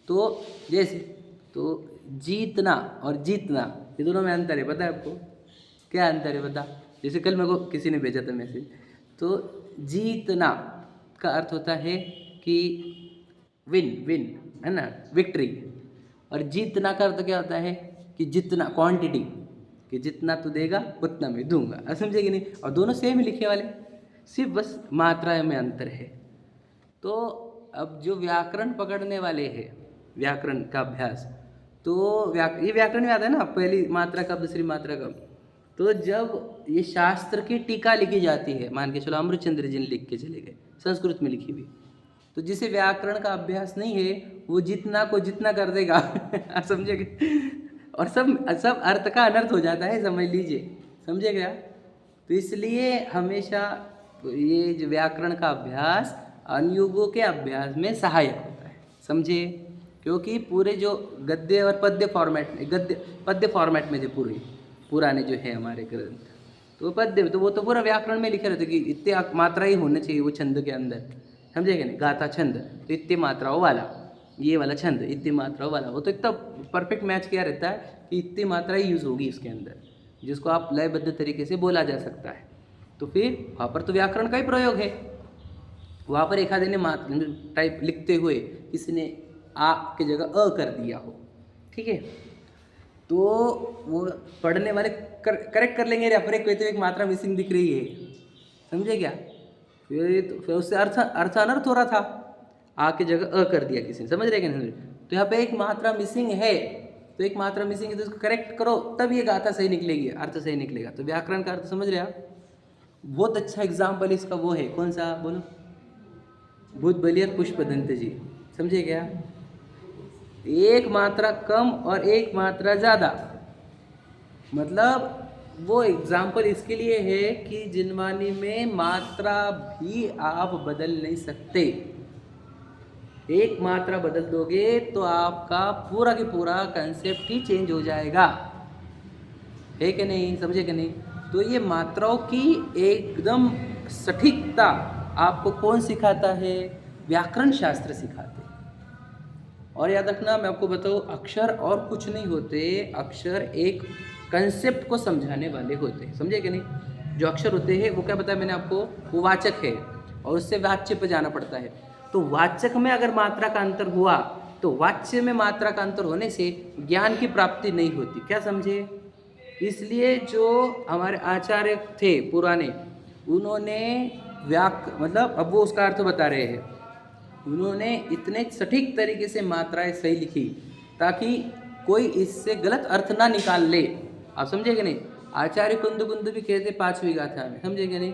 तो जैसे तो जीतना और जीतना, ये दोनों में अंतर है, पता है आपको क्या अंतर है? बता। जैसे कल मेरे को किसी ने भेजा था मैसेज, तो जीतना का अर्थ होता है कि विन है ना, विक्ट्री, और जीतना का अर्थ क्या होता है कि जितना, क्वांटिटी, कि जितना तू देगा उतना मैं दूंगा, समझे कि नहीं। और दोनों सेम लिखे वाले, सिर्फ बस मात्रा में अंतर है। तो अब जो व्याकरण पकड़ने वाले हैं, व्याकरण का अभ्यास, तो ये व्याकरण में आता है ना, पहली मात्रा कब, दूसरी मात्रा कब। तो जब ये शास्त्र की टीका लिखी जाती है, मान के चलो अमृतचंद्र जी ने लिख के चले गए, संस्कृत में लिखी हुई, तो जिसे व्याकरण का अभ्यास नहीं है वो जितना को जितना कर देगा आप समझे, और सब सब अर्थ का अनर्थ हो जाता है, समझ लीजिए, समझे क्या। तो इसलिए हमेशा ये जो व्याकरण का अभ्यास अनुयुगों के अभ्यास में सहायक होता है, समझे। क्योंकि पूरे जो गद्य और पद्य फॉर्मेट में, गद्य पद्य फॉर्मेट में जो पुराने जो है हमारे ग्रंथ, तो पद्य तो वो तो पूरा व्याकरण में लिखे रहते कि इतने मात्रा ही होने चाहिए वो छंद के अंदर, समझे क्या नहीं। गाथा छंद तो इतनी मात्राओं वाला, ये वाला छंद इतनी मात्राओं वाला, वो तो इतना परफेक्ट मैच किया रहता है कि इतनी मात्रा ही यूज़ होगी इसके अंदर, जिसको आप लयबद्ध तरीके से बोला जा सकता है। तो फिर वहाँ पर तो व्याकरण का ही प्रयोग है। वहाँ पर एक आधे ने मात्र टाइप लिखते हुए किसी ने आ की जगह अ कर दिया हो, ठीक है, तो वो पढ़ने वाले करेक्ट कर लेंगे, रेफरेंस कहते हुए एक मात्रा मिसिंग दिख रही है, समझे क्या। फिर उससे अर्थ अनर्थ हो रहा था, आ की जगह अ कर दिया किसी ने, समझ रहे कि नहीं। तो यहाँ पे एक मात्रा मिसिंग है, तो एक मात्रा मिसिंग है तो उसको करेक्ट करो, तब ये गाथा सही निकलेगी, अर्थ सही निकलेगा। तो व्याकरण का अर्थ समझ रहे आप। बहुत अच्छा एग्जाम्पल इसका वो है, कौन सा बोलो, भूत बलियर पुष्पदंत जी, समझे क्या। एक मात्रा कम और एक मात्रा ज़्यादा, मतलब वो एग्जाम्पल इसके लिए है कि जिनवानी में मात्रा भी आप बदल नहीं सकते। एक मात्रा बदल दोगे तो आपका पूरा की पूरा कंसेप्ट ही चेंज हो जाएगा, है कि नहीं, समझे कि नहीं। तो ये मात्राओं की एकदम सटीकता आपको कौन सिखाता है, व्याकरण शास्त्र सिखाते हैं। और याद रखना, मैं आपको बताऊँ, अक्षर और कुछ नहीं होते, अक्षर एक कंसेप्ट को समझाने वाले होते हैं, समझे कि नहीं। जो अक्षर होते हैं वो क्या बताया मैंने आपको, वो वाचक है और उससे वाच्य पे जाना पड़ता है। तो वाचक में अगर मात्रा का अंतर हुआ तो वाच्य में मात्रा का अंतर होने से ज्ञान की प्राप्ति नहीं होती, क्या समझे। इसलिए जो हमारे आचार्य थे पुराने, उन्होंने मतलब अब वो उसका अर्थ बता रहे हैं, उन्होंने इतने सटीक तरीके से मात्राएं सही लिखी ताकि कोई इससे गलत अर्थ ना निकाल ले, आप समझे कि नहीं। आचार्य कुंद भी कहते 5वीं गाथा में, समझे कि नहीं,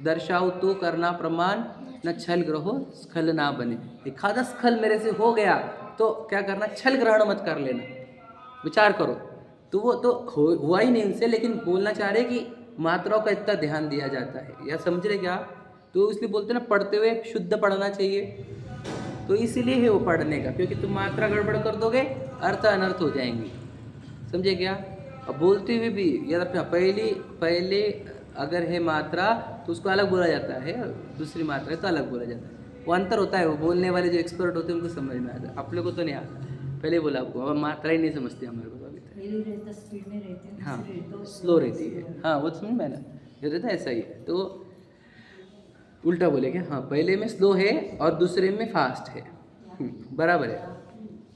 दर्शाओ तो करना प्रमाण, न छल ग्रहो स्खल ना बने। एखादा स्खल मेरे से हो गया तो क्या करना, छल ग्रहण मत कर लेना, विचार करो। तो वो तो हुआ ही नहीं उनसे, लेकिन बोलना चाह रहे कि मात्राओं का इतना ध्यान दिया जाता है, या समझ रहे क्या। तो इसलिए बोलते ना, पढ़ते हुए शुद्ध पढ़ना चाहिए। तो इसीलिए है वो पढ़ने का, क्योंकि तुम मात्रा गड़बड़ कर दोगे अर्थ अनर्थ हो जाएंगी, समझे क्या। अब बोलते हुए भी याद रखना, पहले अगर है मात्रा तो उसको अलग बोला जाता है, दूसरी मात्रा है तो अलग बोला जाता है। वो अंतर होता है, वो बोलने वाले जो एक्सपर्ट होते हैं उनको समझ में आता है, आप लोगों को तो नहीं आता। पहले बोला आपको, अब मात्रा ही नहीं समझते हमारे को अभी तक। हाँ, स्लो रहती है, हाँ वो समझ में ना, ये रहता है, ऐसा ही है। तो उल्टा बोलेंगे, हाँ पहले में स्लो है और दूसरे में फास्ट है, बराबर है।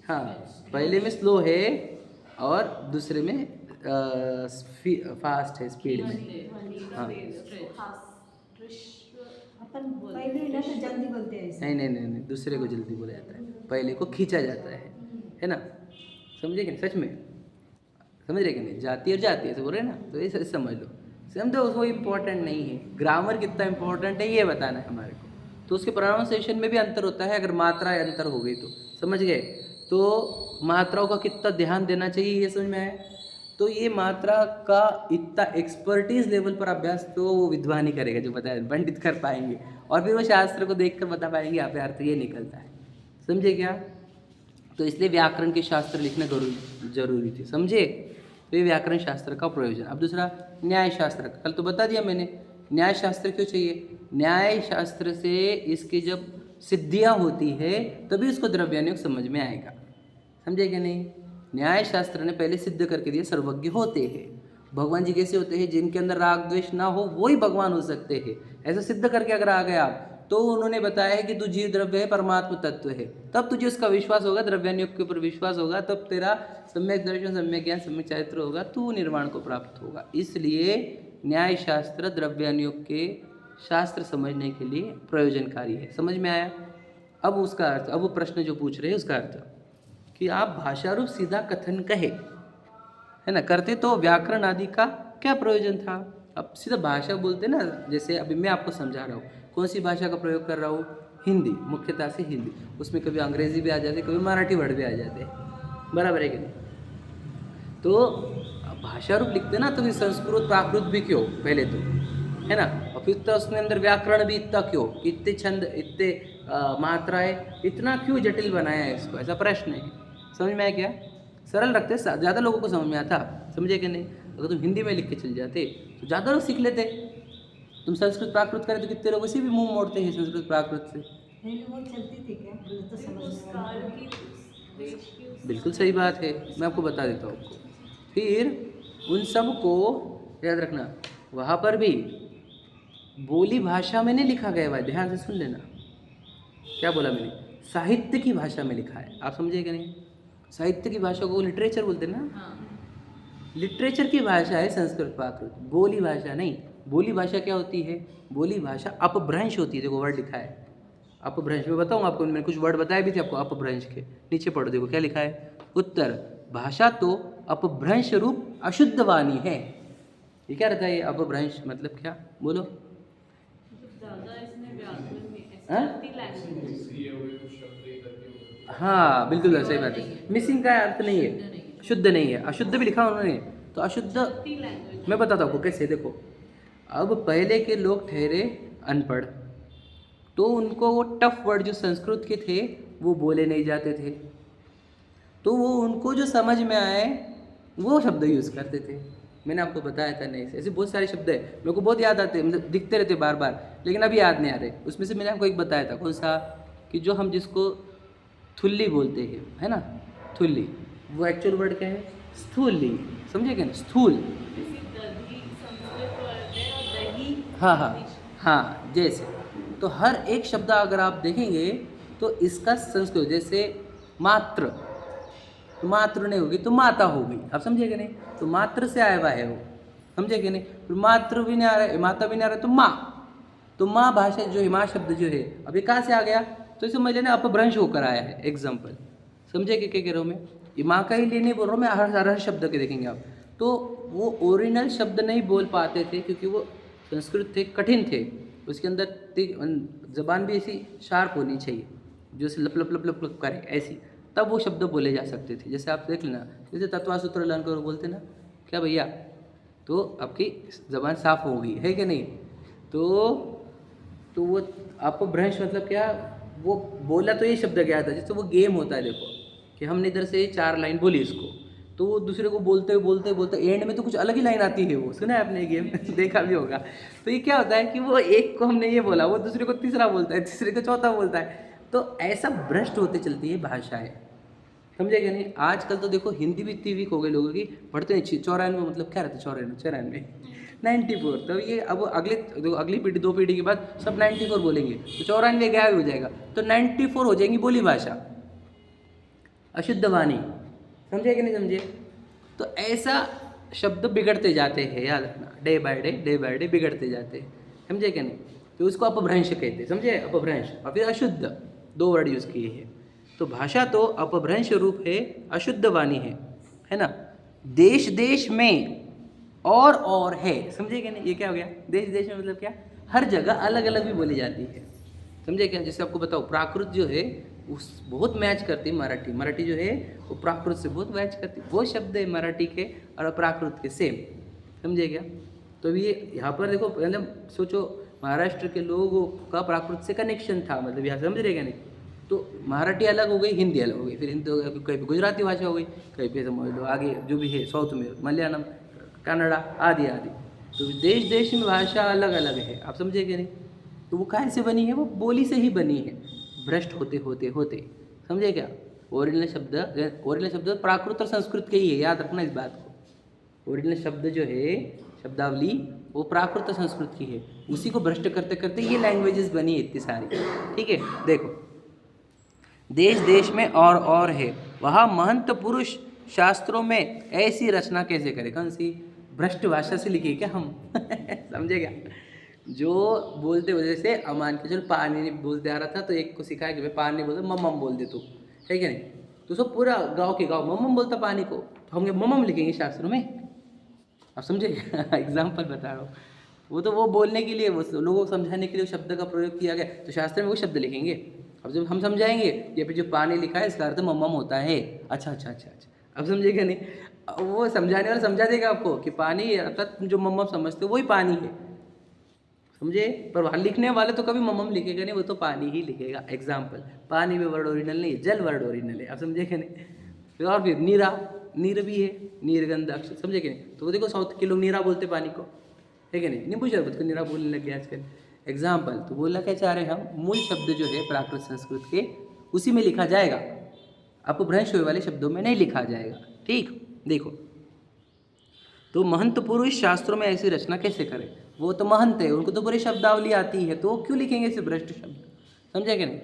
हाँ, पहले में स्लो है और दूसरे में फास्ट है, स्पीड में। हाँ अपन पहले ना तो जल्दी बोलते हैं ऐसे। नहीं, दूसरे को जल्दी बोला जाता है, पहले को खींचा जाता है ना, समझे कि नहीं, सच में समझ रहे कि नहीं। जाती और जाती ऐसे बोल रहे ना, तो ये समझ लो, समझो वो इम्पोर्टेंट नहीं है, ग्रामर कितना इम्पोर्टेंट है ये बताना है हमारे को। तो उसके प्रोनाउंसिएशन में भी अंतर होता है, अगर मात्रा अंतर हो गई तो, समझ गए। तो मात्राओं का कितना ध्यान देना चाहिए ये समझ में आया। तो ये मात्रा का इतना एक्सपर्टीज लेवल पर अभ्यास तो वो विद्वान ही करेगा, जो बताया पंडित कर पाएंगे, और फिर वो शास्त्र को देख कर बता पाएंगे यहाँ पे अर्थ ये निकलता है, समझे क्या। तो इसलिए व्याकरण के शास्त्र लिखना जरूरी थे, समझे। तो ये व्याकरण शास्त्र का प्रयोजन। अब दूसरा न्याय शास्त्र, कल तो बता दिया मैंने, न्याय शास्त्र क्यों चाहिए। न्याय शास्त्र से इसकी जब सिद्धियाँ होती है तभी उसको द्रव्यानुयोग समझ में आएगा, समझे कि नहीं। न्याय शास्त्र ने पहले सिद्ध करके दिया सर्वज्ञ होते हैं। भगवान जी कैसे होते हैं, जिनके अंदर राग द्वेष ना हो वही भगवान हो सकते हैं, ऐसा सिद्ध करके अगर आ गए आप, तो उन्होंने बताया है कि तू जीव द्रव्य है, परमात्मा तत्व है, तब तुझे उसका विश्वास होगा, द्रव्यानुयोग के ऊपर विश्वास होगा, तब तेरा सम्यक दर्शन, सम्यक ज्ञान, सम्यक चारित्र होगा, तू निर्वाण को प्राप्त होगा। इसलिए न्याय शास्त्र द्रव्यानुयोग के शास्त्र समझने के लिए प्रयोजनकारी है, समझ में आया। अब उसका अर्थ, अब वो प्रश्न जो पूछ रहे हैं उसका अर्थ कि आप भाषा रूप सीधा कथन कहे, है ना, करते तो व्याकरण आदि का क्या प्रयोजन था। अब सीधा भाषा बोलते ना, जैसे अभी मैं आपको समझा रहा हूँ, कौन सी भाषा का प्रयोग कर रहा हूँ, हिंदी, मुख्यतः से हिंदी, उसमें कभी अंग्रेजी भी आ जाते, कभी मराठी वर्ड भी आ जाते हैं, बराबर है कि नहीं। तो भाषा रूप लिखते ना तो फिर संस्कृत प्राकृत भी क्यों पहले तो, है ना, और फिर तो उसके अंदर व्याकरण भी इतना क्यों, इतने छंद, इतने मात्राएं, इतना क्यों जटिल बनाया है इसको, ऐसा प्रश्न है। समझ में आया क्या। सरल रखते, ज़्यादा लोगों को समझ में आता, समझे कि नहीं। अगर तुम हिंदी में लिख के चल जाते तो ज़्यादा लोग सीख लेते। तुम संस्कृत प्राकृत करें तो कितने लोग उसी भी मुंह मोड़ते हैं संस्कृत प्राकृत से। पहले वो चलती थी क्या, बोले तो समझने वाला। बिल्कुल सही बात है, मैं आपको बता देता हूँ आपको। फिर उन सब को याद रखना, वहाँ पर भी बोली भाषा में नहीं लिखा गया है, ध्यान से सुन लेना क्या बोला मैंने, साहित्य की भाषा में लिखा है। आप समझे कि नहीं। साहित्य की भाषा को लिटरेचर बोलते हैं ना, लिटरेचर की भाषा है संस्कृत प्राकृत, बोली भाषा नहीं। बोली भाषा क्या होती है, बोली भाषा अपभ्रंश होती है। देखो वर्ड लिखा है अपभ्रंश, मैं बताऊँ आपको, मैंने कुछ वर्ड बताए भी थे आपको अपभ्रंश के, नीचे पढ़ो, देखो क्या लिखा है। उत्तर, भाषा तो अपभ्रंश रूप अशुद्ध वाणी है। ये क्या रहता है ये अपभ्रंश, मतलब क्या, बोलो। हाँ बिल्कुल सही बात है, मिसिंग का अर्थ नहीं है, शुद्ध नहीं है, अशुद्ध भी लिखा उन्होंने, तो अशुद्ध मैं बताता हूँ आपको कैसे। देखो अब पहले के लोग ठहरे अनपढ़, तो उनको वो टफ वर्ड जो संस्कृत के थे वो बोले नहीं जाते थे, तो वो उनको जो समझ में आए वो शब्द यूज़ करते थे। मैंने आपको बताया था नहीं, ऐसे बहुत सारे शब्द है, मेरे को बहुत याद आते हैं, मतलब दिखते रहते बार बार, लेकिन अभी याद नहीं आ रहे। उसमें से मैंने आपको एक बताया था, कौन सा, कि जो हम जिसको थुल्ली बोलते हैं, है ना, थुल्ली, वो एक्चुअल वर्ड क्या है, स्थूली। समझे क्या, स्थूल। हाँ हाँ हाँ, जैसे तो हर एक शब्द अगर आप देखेंगे तो इसका संस्कृत, जैसे मात्र, तो मातृ नहीं होगी तो माता होगी। आप समझे कि नहीं, तो मात्र से आया हुआ है वो, समझे कि नहीं। फिर मातृ भी नहीं आ रहा है, माता भी नहीं आ रहा है, तो माँ, तो माँ भाषा जो है, माँ शब्द जो है, अब ये कहाँ से आ गया, तो इसे समझ लेना अपभ्रंश होकर आया है। एग्जाम्पल समझे कि क्या कह रहा हूँ मैं, ये माँ का ही लिए नहीं बोल रहा हूँ मैं, हर शब्द के देखेंगे आप, तो वो ओरिजिनल शब्द नहीं बोल पाते थे क्योंकि वो संस्कृत थे, कठिन थे, उसके अंदर जबान भी ऐसी शार्प होनी चाहिए जो ऐसे लप लप लप लप लप करे ऐसी, तब वो शब्द बोले जा सकते थे। जैसे आप देख लेना, जैसे तत्वासूत्र लर्न करो बोलते ना, क्या भैया, तो आपकी जबान साफ होगी, है कि नहीं। तो वो आपको भ्रंश मतलब क्या, वो बोला तो ये शब्द गया था, जैसे वो गेम होता है, देखो कि हमने इधर से 4 लाइन बोली इसको, तो वो दूसरे को बोलते बोलते बोलते एंड में तो कुछ अलग ही लाइन आती है, वो सुना है आपने गेम देखा भी होगा। तो ये क्या होता है कि वो एक को हमने ये बोला, वो दूसरे को तीसरा बोलता है, तीसरे को चौथा बोलता है, तो ऐसा भ्रष्ट होते चलती है भाषाएं, समझे क्या नहीं। आजकल तो देखो हिंदी भी इतनी वीक हो गई लोगों की, पढ़ते हैं 94, मतलब क्या रहता है 94 94, तो ये अब अगली पीढ़ी 2 पीढ़ी के बाद सब 94 बोलेंगे, तो 94 गायब हो जाएगा, तो 94 हो जाएंगी बोली भाषा, अशुद्ध वाणी, समझे कि नहीं समझे। तो ऐसा शब्द बिगड़ते जाते हैं, याद रखना, डे बाय डे बिगड़ते जाते हैं, समझे कि नहीं। तो उसको अपभ्रंश कहते हैं, समझे, अपभ्रंश। और फिर अशुद्ध, 2 वर्ड यूज़ किए हैं। तो भाषा तो अपभ्रंश रूप है, अशुद्ध वाणी है ना। देश देश में और है, समझे क्या नहीं, ये क्या हो गया, देश देश में मतलब क्या, हर जगह अलग अलग भी बोली जाती है, समझे क्या। जैसे आपको बताओ, प्राकृत जो है उस बहुत मैच करती है मराठी जो है वो प्राकृत से बहुत मैच करती है, वो शब्द है मराठी के और प्राकृत के सेम, समझे क्या। तो ये यहाँ पर देखो, मतलब सोचो महाराष्ट्र के लोगों का प्राकृत से कनेक्शन था, मतलब यहाँ समझ रहे क्या नहीं। तो मराठी अलग हो गई, हिंदी अलग हो गई, फिर हिंदी कहीं गुजराती भाषा हो गई, कहीं पे समझ लो आगे जो भी है साउथ में मलयालम, कन्नड़ा आदि आदि। तो देश देश में भाषा अलग अलग है, आप समझे क्या नहीं। तो वो कहाँ से बनी है, वो बोली से ही बनी है, भ्रष्ट होते होते होते, समझे क्या। ओरिजिनल शब्द प्राकृत और संस्कृत के ही है, याद रखना इस बात को। ओरिजिनल शब्द जो है, शब्दावली, वो प्राकृत और संस्कृत की है, उसी को भ्रष्ट करते करते ये लैंग्वेजेस बनी है इतनी सारी, ठीक है। देखो, देश देश में और है, वहाँ महंत पुरुष शास्त्रों में ऐसी रचना कैसे करे, कौन सी, भ्रष्ट भाषा से लिखी क्या हम समझे क्या। जो बोलते वजह से मान के चलो पानी नहीं बोलते आ रहा था तो एक को सिखाया कि भाई पानी नहीं बोलते मम्मम बोल दे तू, है क्या नहीं। तो सब पूरा गांव के गांव मम्मम बोलता पानी को, तो हम मम्मम लिखेंगे शास्त्रों में, आप समझे। एग्जाम्पल बता रहा हूँ, वो तो वो बोलने के लिए, वो लोगों को समझाने के लिए शब्द का प्रयोग किया गया, तो शास्त्र में वो शब्द लिखेंगे। अब जब हम समझाएंगे ये पे जो पानी लिखा है इसका अर्थ मम्मम होता है, अच्छा अच्छा अच्छा अच्छा, अब समझेगा नहीं, वो समझाने वाला समझा देगा आपको कि पानी अर्थात जो मम्मम समझते हो वही पानी है, समझे। पर वहाँ लिखने वाले तो कभी मम्मम लिखेगा नहीं, वो तो पानी ही लिखेगा। एग्जाम्पल, पानी में वर्ड ओरिजिनल नहीं है, जल वर्ड ओरिजिनल है, आप समझेगा नहीं। फिर और फिर नीरा, नीर भी है, नीरगंध अक्षर, समझे कि नहीं। तो वो देखो साउथ के लोग नीरा बोलते पानी को, है कि नहीं, नींबू शरबत को नीरा बोलने लग गया आजकल। एग्जाम्पल, तो बोलना क्या चाह रहे हैं हम, मूल शब्द जो है प्राकृत संस्कृत के उसी में लिखा जाएगा, अपभ्रंश हुए वाले शब्दों में नहीं लिखा जाएगा, ठीक। देखो, तो महंत पुरुष शास्त्रों में ऐसी रचना कैसे करें, वो तो महंत है, उनको तो पूरी शब्दावली आती है, तो वो क्यों लिखेंगे ऐसे भ्रष्ट शब्द, समझे कि नहीं।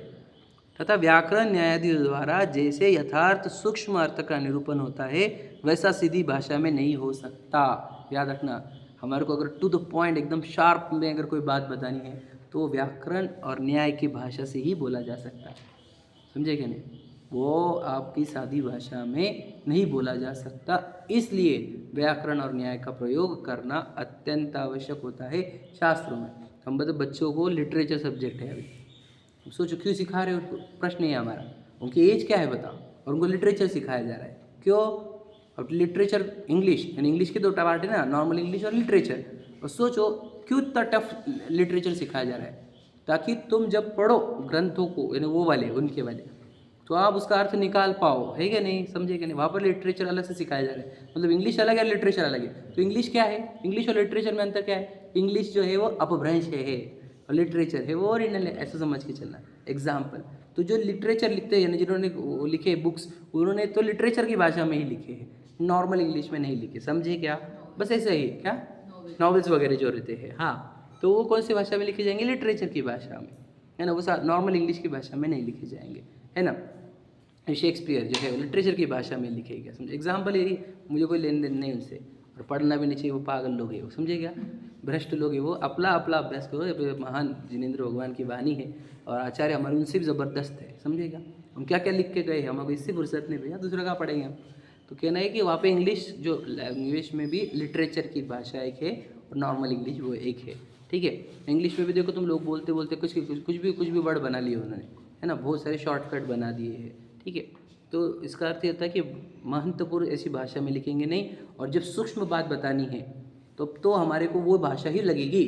तथा व्याकरण न्यायाधीश द्वारा जैसे यथार्थ सूक्ष्म अर्थ का निरूपण होता है वैसा सीधी भाषा में नहीं हो सकता। याद रखना, हमारे को अगर टू द पॉइंट एकदम शार्प में अगर कोई बात बतानी है तो व्याकरण और न्याय की भाषा से ही बोला जा सकता है, समझे कि नहीं। वो आपकी सादी भाषा में नहीं बोला जा सकता, इसलिए व्याकरण और न्याय का प्रयोग करना अत्यंत आवश्यक होता है शास्त्रों में। हम बच्चों को लिटरेचर सब्जेक्ट है, अभी सोचो क्यों सिखा रहे हो, प्रश्न है हमारा, उनकी एज क्या है बताओ, और उनको लिटरेचर सिखाया जा रहा है, क्यों। अब लिटरेचर इंग्लिश, यानी इंग्लिश के दो पार्ट है ना, नॉर्मल इंग्लिश और लिटरेचर, और सोचो क्यों इतना टफ लिटरेचर सिखाया जा रहा है, ताकि तुम जब पढ़ो ग्रंथों को, यानी वो वाले उनके वाले, तो आप उसका अर्थ निकाल पाओ, है क्या नहीं, समझे क्या नहीं। वहाँ पर लिटरेचर अलग से सिखाया जा रहा है, मतलब इंग्लिश अलग है लिटरेचर अलग है। तो इंग्लिश क्या है, इंग्लिश और लिटरेचर में अंतर क्या है, इंग्लिश जो है वो अपभ्रंश है और लिटरेचर है वो ओरिजिनल है, ऐसा समझ के चलना। एग्जाम्पल, तो जो लिटरेचर लिखते हैं, यानी जिन्होंने लिखे बुक्स, उन्होंने तो लिटरेचर की भाषा में ही लिखे हैं, नॉर्मल इंग्लिश में नहीं लिखे, समझे क्या। बस ऐसे ही क्या, नॉवेल्स वगैरह जो रहते हैं, हाँ, तो वो कौन सी भाषा में लिखे जाएंगे, लिटरेचर की भाषा में, है ना, वो नॉर्मल इंग्लिश की भाषा में नहीं लिखे जाएंगे, है ना। शेक्सपियर जो है लिटरेचर की भाषा में लिखेगा, समझे। एग्जाम्पल यही, मुझे कोई लेन देन नहीं उनसे, और पढ़ना भी नहीं चाहिए, वो पागल लोग हैं वो, समझे क्या, भ्रष्ट लोग हैं वो, अपना अपना अभ्यास करो। महान जिनेंद्र भगवान की वाणी है, और आचार्य हमारे उनसे भी ज़बरदस्त है, समझेगा। हम क्या क्या लिख के गए, हमको इससे फुर्सत नहीं भैया, दूसरा का पढ़ेंगे हम। तो कहना है कि वहाँ पे इंग्लिश जो लैंग्वेज में भी लिटरेचर की भाषा एक है और नॉर्मल इंग्लिश वो एक है, ठीक है। इंग्लिश में भी देखो तुम लोग बोलते बोलते कुछ भी वर्ड बना लिए उन्होंने, है ना, बहुत सारे शॉर्टकट बना दिए हैं, ठीक है। तो इसका अर्थ ये होता है कि महत्वपूर्ण ऐसी भाषा में लिखेंगे नहीं, और जब सूक्ष्म बात बतानी है तो हमारे को वो भाषा ही लगेगी,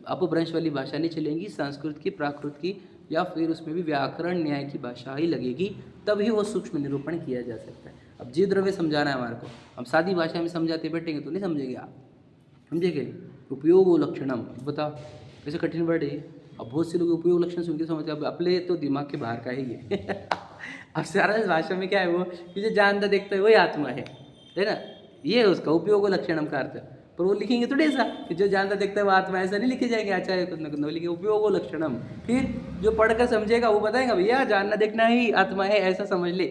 अपभ्रंश वाली भाषा नहीं चलेगी, संस्कृत की, प्राकृत की, या फिर उसमें भी व्याकरण न्याय की भाषा ही लगेगी, तभी वो सूक्ष्म निरूपण किया जा सकता है। अब जीव द्रव्य समझाना है हमारे को, हम सादी भाषा में समझाते बैठेंगे तो नहीं समझेंगे आप, समझेंगे। उपयोग लक्षणम बताओ, ऐसे कठिन वर्ड है। अब बहुत से लोग उपयोग लक्षण सुन के समझते, अब अपने तो दिमाग के बाहर का ही है। अब सारा भाषा में क्या है, वो कि जो जानता देखता है वही आत्मा है ना, ये है उसका उपयोग लक्षणम का अर्थ। पर वो लिखेंगे थोड़े ऐसा कि जो जानता देखता है वो आत्मा, ऐसा नहीं लिखे जाएंगे आचार्य कुछ लिखे उपयोग लक्षणम। फिर जो पढ़कर समझेगा वो बताएगा भैया जानना देखना ही आत्मा है, ऐसा समझ ले,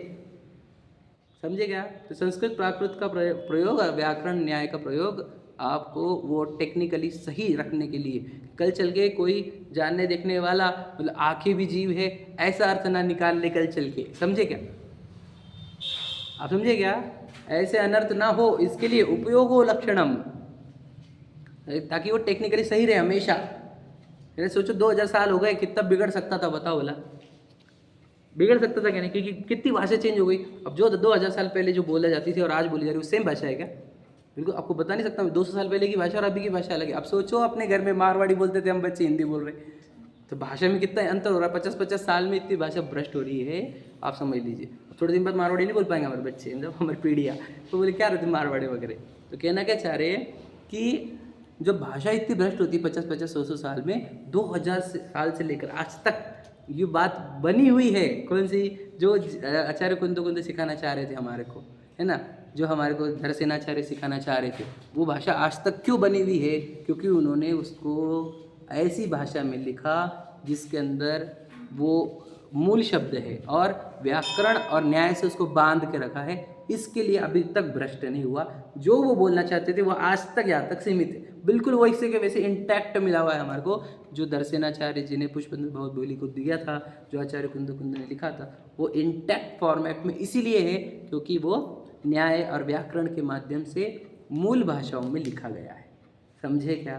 समझे क्या। तो संस्कृत प्राकृत का प्रयोग और व्याकरण न्याय का प्रयोग आपको वो टेक्निकली सही रखने के लिए, कल चल के कोई जानने देखने वाला मतलब आंखें भी जीव है ऐसा अर्थ ना निकाल ले कल चल के, समझे क्या आप, समझे क्या, ऐसे अनर्थ ना हो, इसके लिए उपयोग हो लक्षणम, ताकि वो टेक्निकली सही रहे हमेशा। सोचो 2000 साल हो गए, कितना बिगड़ सकता था बताओ, बोला बिगड़ सकता था क्या नहीं, क्योंकि कितनी भाषा चेंज हो गई। अब जो 2000 साल पहले जो बोला जाती थी और आज बोली जा रही है वो सेम भाषा है क्या, बिल्कुल आपको बता नहीं सकता। 200 साल पहले की भाषा और अभी की भाषा अलग है। अब सोचो अपने घर में मारवाड़ी बोलते थे हम, बच्चे हिंदी बोल रहे, तो भाषा में कितना अंतर हो रहा है। 50-50 साल में इतनी भाषा भ्रष्ट हो रही है, आप समझ लीजिए। थोड़े दिन बाद मारवाड़ी नहीं बोल पाएंगे हमारे बच्चे, मतलब हमारी पीढ़ियाँ, तो बोले क्या रहते मारवाड़ी वगैरह। तो कहना क्या चाह रहे हैं कि जो भाषा इतनी भ्रष्ट होती है 50-50 100 साल में, 2000 साल से लेकर आज तक ये बात बनी हुई है। कौन सी, जो आचार्य कुंद सिखाना चाह रहे थे हमारे को, है ना, जो हमारे को धरसेनाचार्य सिखाना चाह रहे थे, वो भाषा आज तक क्यों बनी हुई है, क्योंकि उन्होंने उसको ऐसी भाषा में लिखा जिसके अंदर वो मूल शब्द है और व्याकरण और न्याय से उसको बांध के रखा है, इसके लिए अभी तक भ्रष्ट नहीं हुआ। जो वो बोलना चाहते थे वो आज तक यहाँ तक सीमित है, बिल्कुल वैसे के वैसे इंटैक्ट मिला हुआ है हमारे को। जो दर्शनाचार्य जी ने पुष्पेंद्र बहुत बोली को दिया था, जो आचार्य कुंद ने लिखा था, वो इंटैक्ट फॉर्मेट में इसीलिए है क्योंकि वो न्याय और व्याकरण के माध्यम से मूल भाषाओं में लिखा गया है। समझे क्या?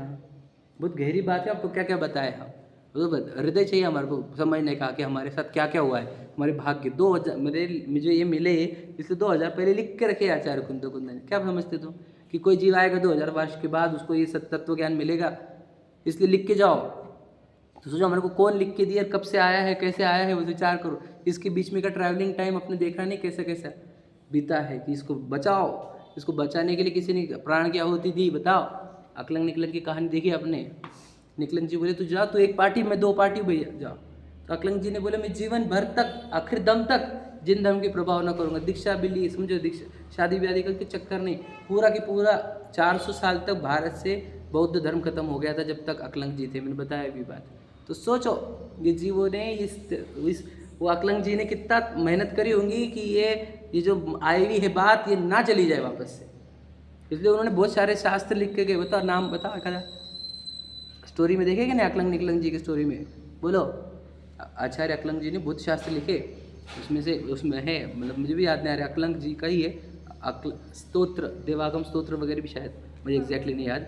बहुत गहरी बात है। आपको क्या क्या बताए हम, तो हृदय चाहिए हमारे को समझने का कि हमारे साथ क्या क्या हुआ है। हमारे भाग्य 2000 मुझे ये मिले इसलिए 2000 पहले लिख के रखे आचार्य कुंद ने। क्या समझते तुम कि कोई जीव आएगा 2000 वर्ष के बाद उसको ये तत्व ज्ञान मिलेगा इसलिए लिख के जाओ? तो सोचो हमारे को कौन लिख के दिया, कब से आया है, कैसे आया है, वो विचार करो। इसके बीच में का ट्रैवलिंग टाइम अपने देखा नहीं कैसे कैसे बीता है कि इसको बचाओ। इसको बचाने के लिए किसी ने प्राण की आहुति दी, बताओ। अकलंग निकलंग की कहानी देखी आपने? निकलंग जी बोले तू जा, तू एक पार्टी में 2 पार्टी भैया जाओ। तो अकलंग जी ने बोले मैं जीवन भर तक आखिर दम तक जिन धर्म के प्रभाव न करूँगा। दीक्षा भी ली, समझो, दीक्षा शादी ब्यादी का चक्कर नहीं। पूरा की पूरा 400 साल तक भारत से बौद्ध धर्म खत्म हो गया था जब तक अकलंग जी थे। मैंने बताया भी बात। तो सोचो ये जीवों ने इस वो अकलंग जी ने कितना मेहनत करी होंगी कि ये जो आई हुई है बात ये ना चली जाए वापस से। इसलिए उन्होंने बहुत सारे शास्त्र लिख के गए। बताओ नाम बताओ, कदा स्टोरी में देखेगा ना अकलंग निकलंग जी की स्टोरी में? बोलो। आचार्य अकलंग जी ने बहुत शास्त्र लिखे, उसमें है, मतलब मुझे भी याद नहीं आ रहा, अकलंग जी का ही है स्तोत्र, देवागम स्तोत्र वगैरह भी शायद, मुझे एग्जैक्टली नहीं याद।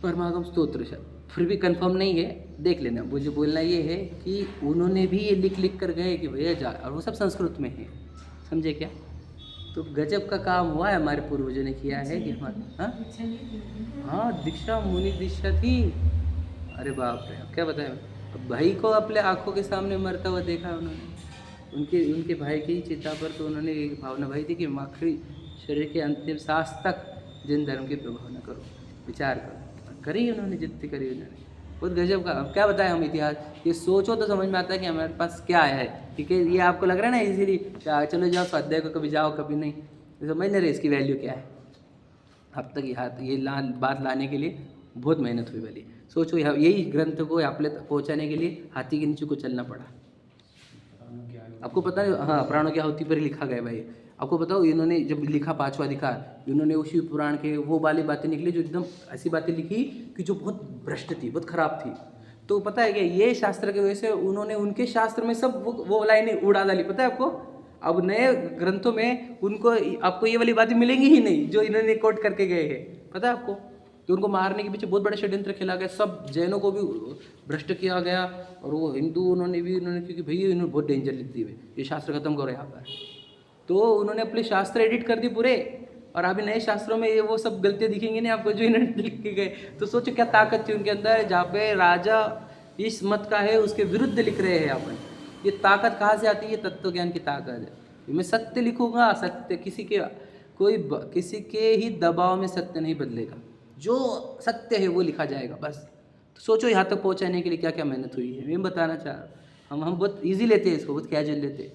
परमागम स्तोत्र शायद, फिर भी कंफर्म नहीं है, देख लेना। मुझे बोलना ये है कि उन्होंने भी ये लिख कर गए कि भैया जा, और वो सब संस्कृत में है। समझे क्या? तो गजब का काम हुआ है हमारे पूर्वजों ने किया है कि हमारे हाँ दीक्षा मुनि दीक्षा थी। अरे बाप रे, क्या बताएं। भाई को अपने आंखों के सामने मरता हुआ देखा उन्होंने। उनके भाई की चिता पर तो उन्होंने एक भावना भाई थी कि आखिरी शरीर के अंतिम सांस तक जिन धर्म की प्रभाव न करो। विचार करो, करी उन्होंने जितनी करी उन्होंने। बहुत गजब का। अब क्या बताएं हम इतिहास, ये सोचो तो समझ में आता है कि हमारे पास क्या आया है। ठीक है, ये आपको लग रहा है ना इजीली चलो जाओ स्वाध्याय को, कभी जाओ कभी नहीं, समझ नहीं रहे इसकी वैल्यू क्या है। अब तक ये बात लाने के लिए बहुत मेहनत हुई वाली। सोचो यही ग्रंथ को आपले पहुँचाने के लिए हाथी के नीचे को चलना पड़ा। आपको पता है? हाँ, प्राणों की आहुति पर ही लिखा गया भाई। आपको बताओ इन्होंने जब लिखा 5वां अधिकार, इन्होंने वो शिव पुराण के वो वाली बातें निकली जो एकदम ऐसी बातें लिखी कि जो बहुत भ्रष्ट थी, बहुत खराब थी। तो पता है क्या, ये शास्त्र की वजह से उन्होंने उनके शास्त्र में सब वो लाइनें उड़ा डाली। पता है आपको? अब नए ग्रंथों में आपको ये वाली बातें मिलेंगी ही नहीं जो इन्होंने कोट करके गए हैं। पता है आपको? तो उनको मारने के पीछे बहुत बड़ा षड्यंत्र खेला गया, सब जैनों को भी भ्रष्ट किया गया, और वो हिंदू उन्होंने क्योंकि भैया इन्होंने बहुत डेंजर लिख दी हुई, ये शास्त्र खत्म करो यहाँ पर। तो उन्होंने अपने शास्त्र एडिट कर दिए पूरे, और अभी नए शास्त्रों में ये वो सब गलतियाँ दिखेंगी नहीं आपको जो इन्होंने लिख के गए। तो सोचो क्या ताकत थी उनके अंदर, जहाँ पे राजा इस मत का है उसके विरुद्ध लिख रहे हैं अपन। ये ताकत कहाँ से आती है? ये तत्व ज्ञान की ताकत है। मैं सत्य लिखूंगा, सत्य किसी के ही दबाव में सत्य नहीं बदलेगा, जो सत्य है वो लिखा जाएगा बस। तो सोचो यहाँ तक पहुँचाने के लिए क्या क्या मेहनत हुई है। मैं बताना चाह रहा हूँ, हम बहुत ईजी लेते हैं इसको, बहुत कैजुअल लेते हैं।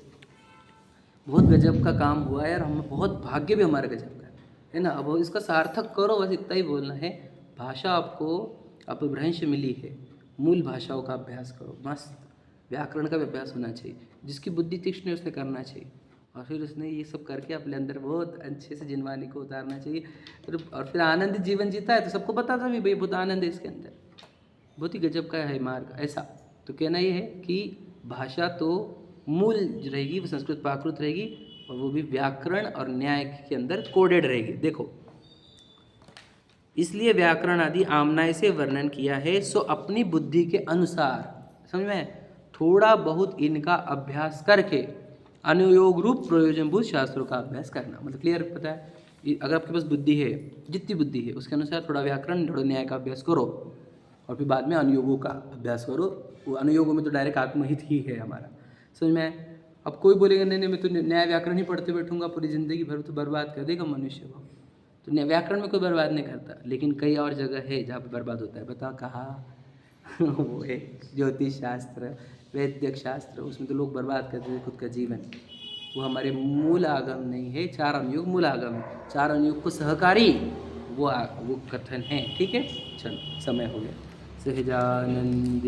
बहुत गजब का काम हुआ है, और हम बहुत भाग्य भी हमारा गजब का है ना। अब इसका सार्थक करो, बस इतना ही बोलना है। भाषा आपको अपभ्रंश मिली है, मूल भाषाओं का अभ्यास करो, मस्त व्याकरण का भी अभ्यास होना चाहिए। जिसकी बुद्धि तीक्ष्ण है उसने करना चाहिए, और फिर उसने ये सब करके अपने अंदर बहुत अच्छे से जिनवानी को उतारना चाहिए। और फिर आनंदित जीवन जीता है तो सबको पता था भी भाई बहुत आनंद है इसके अंदर, बहुत ही गजब का है मार्ग ऐसा। तो कहना ये है कि भाषा तो मूल रहेगी, वो संस्कृत प्राकृत रहेगी, और वो भी व्याकरण और न्याय के अंदर कोडेड रहेगी। देखो, इसलिए व्याकरण आदि आमनाय से वर्णन किया है, सो अपनी बुद्धि के अनुसार, समझ में, थोड़ा बहुत इनका अभ्यास करके अनुयोग रूप प्रयोजनभूत शास्त्रों का अभ्यास करना। मतलब क्लियर पता है? अगर आपके पास बुद्धि है, जितनी बुद्धि है उसके अनुसार थोड़ा व्याकरण थोड़ा न्याय का अभ्यास करो, और फिर बाद में अनुयोगों का अभ्यास करो। वो अनुयोगों में तो डायरेक्ट आत्महित ही है हमारा, समझ में। अब कोई बोलेगा नहीं मैं तो न्याय व्याकरण ही पढ़ते बैठूंगा पूरी ज़िंदगी भर, तो बर्बाद कर देगा मनुष्य को। तो व्याकरण में कोई बर्बाद नहीं करता, लेकिन कई और जगह है जहाँ पर बर्बाद होता है। बताओ कहाँ? वो है ज्योतिष शास्त्र, वैद्यक शास्त्र, उसमें तो लोग बर्बाद करते थे खुद का जीवन। वो हमारे मूल आगम नहीं है, 4 अनुयोग मूल आगम है, 4 अनुयोग को सहकारी वो कथन है। ठीक है, चलो समय हो गया। सहजानंद